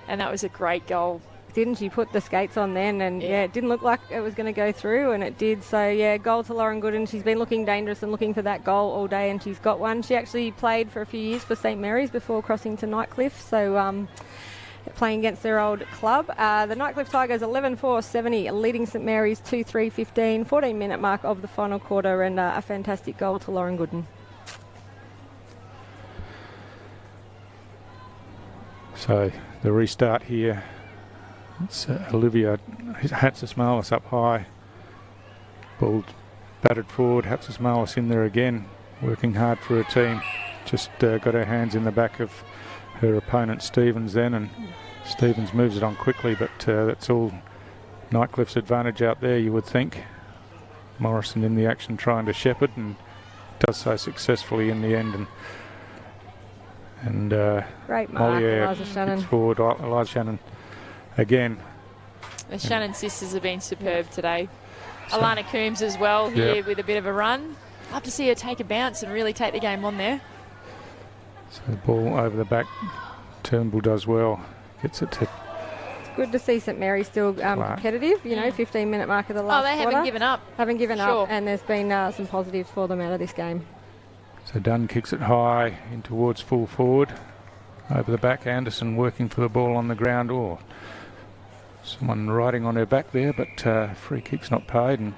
And that was a great goal. Didn't she put the skates on then? And it didn't look like it was going to go through, and it did. So yeah, goal to Lauren Gooden. She's been looking dangerous and looking for that goal all day, and she's got one. She actually played for a few years for St Mary's before crossing to Nightcliff, so playing against their old club. The Nightcliff Tigers 11-4-70, leading St Mary's 2-3-15, 14-minute mark of the final quarter, and a fantastic goal to Lauren Gooden. So the restart here. It's Olivia Hatzis-Marlis up high. Ball batted forward. Hatzis-Marlis in there again, working hard for her team. Just got her hands in the back of her opponent Stevens then, and Stevens moves it on quickly, but that's all Nightcliff's advantage out there, you would think. Morrison in the action trying to shepherd, and does so successfully in the end. And great mark, Eliza Shannon. Kicks forward, Eliza Shannon. Again. The Shannon sisters have been superb today. Alana Coombs as well here with a bit of a run. Love to see her take a bounce and really take the game on there. So the ball over the back. Turnbull does well. Gets it to... It's good to see St Mary's still competitive. You know, 15-minute mark of the last quarter. Haven't given up. Haven't given up, and there's been some positives for them out of this game. So Dunn kicks it high in towards full forward. Over the back, Anderson working for the ball on the ground. Someone riding on her back there, but free kick's not paid, and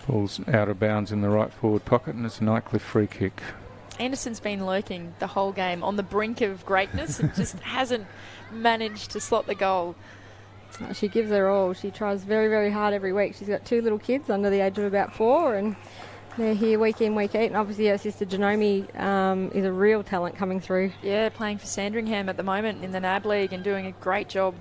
ball's out of bounds in the right forward pocket, and it's a Nightcliff free kick. Anderson's been lurking the whole game on the brink of greatness and just hasn't managed to slot the goal. She gives her all. She tries very, very hard every week. She's got 2 little kids under the age of about 4, and they're here week in, week out. And obviously her sister Janome is a real talent coming through. Yeah, playing for Sandringham at the moment in the NAB League and doing a great job.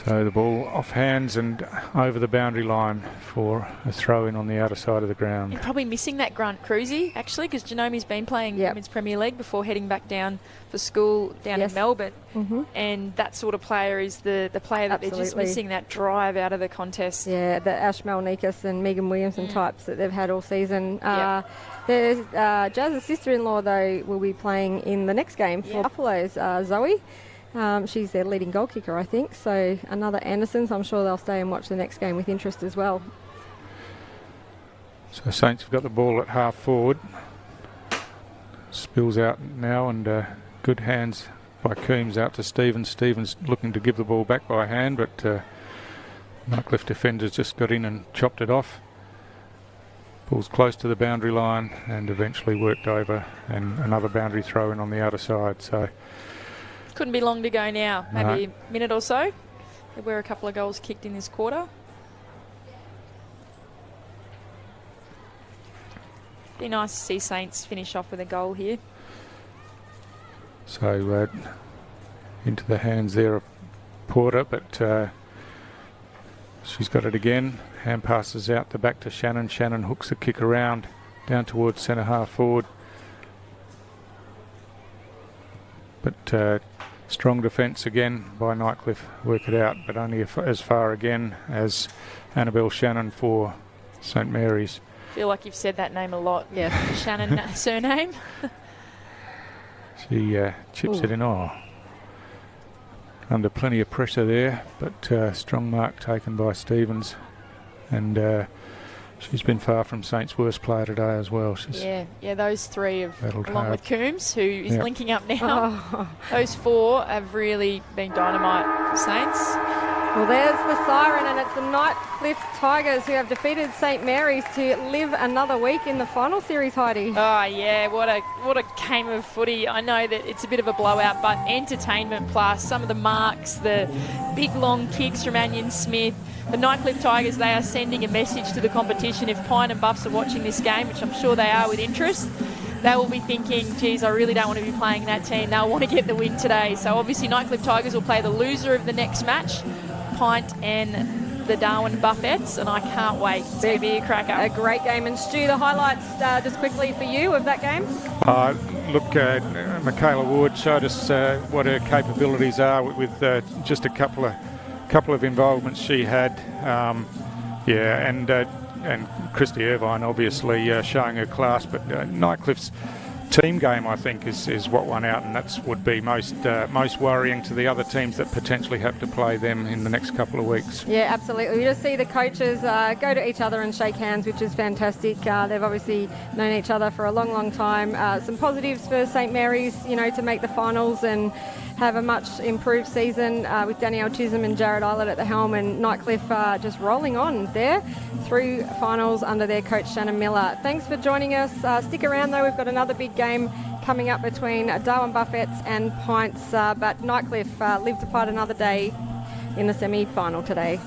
So the ball off hands and over the boundary line for a throw-in on the outer side of the ground. You're probably missing that Grant Cruzy, actually, because Janome's been playing Women's Premier League before heading back down for school down in Melbourne. And that sort of player is the player that they're just missing, that drive out of the contest. Yeah, the Ash Melnikas and Megan Williamson types that they've had all season. There's Jazz's sister-in-law, though, will be playing in the next game for Buffalo's, Zoe. She's their leading goal kicker, I think. So another Anderson, so I'm sure they'll stay and watch the next game with interest as well. So Saints have got the ball at half forward. Spills out now, and good hands by Coombs out to Stevens. Stevens looking to give the ball back by hand, but Nightcliff defenders just got in and chopped it off. Ball's close to the boundary line and eventually worked over, and another boundary throw in on the outer side. So couldn't be long to go now, maybe a minute or so. There were a couple of goals kicked in this quarter. Be nice to see Saints finish off with a goal here. So into the hands there of Porter, but she's got it again. Hand passes out the back to Shannon. Shannon hooks the kick around down towards centre half forward. But strong defence again by Nightcliff. Work it out, but only as far again as Annabelle Shannon for St Mary's. Feel like you've said that name a lot. Yeah, Shannon surname. She chips it in. Under plenty of pressure there, but strong mark taken by Stevens, and she's been far from Saints' worst player today as well. Yeah, those three have, along hard. with Coombs, who is linking up now. Those four have really been dynamite for Saints. Well, there's the siren, and it's the Nightcliff Tigers who have defeated St Mary's to live another week in the final series, Heidi. Oh, yeah, what a game of footy. I know that it's a bit of a blowout, but entertainment plus, some of the marks, the big long kicks from Anion Smith. The Nightcliff Tigers, they are sending a message to the competition. If Pine and Buffs are watching this game, which I'm sure they are with interest, they will be thinking, geez, I really don't want to be playing that team. They'll want to get the win today. So obviously Nightcliff Tigers will play the loser of the next match, Pint and the Darwin Buffettes, and I can't wait. It's going to be a cracker. A great game. And Stu, the highlights just quickly for you of that game? Look, Michaela Ward showed us what her capabilities are with just a couple of involvements she had. And Christy Irvine obviously showing her class, but Nightcliff's team game, I think, is what won out, and that would be most worrying to the other teams that potentially have to play them in the next couple of weeks. Yeah, absolutely. We just see the coaches go to each other and shake hands, which is fantastic. They've obviously known each other for a long, long time. Some positives for St Mary's, to make the finals and have a much improved season with Danielle Chisholm and Jared Eilert at the helm, and Nightcliff just rolling on there through finals under their coach Shannon Miller. Thanks for joining us. Stick around though, we've got another big game coming up between Darwin Buffettes and Pints, but Nightcliff live to fight another day in the semi-final today.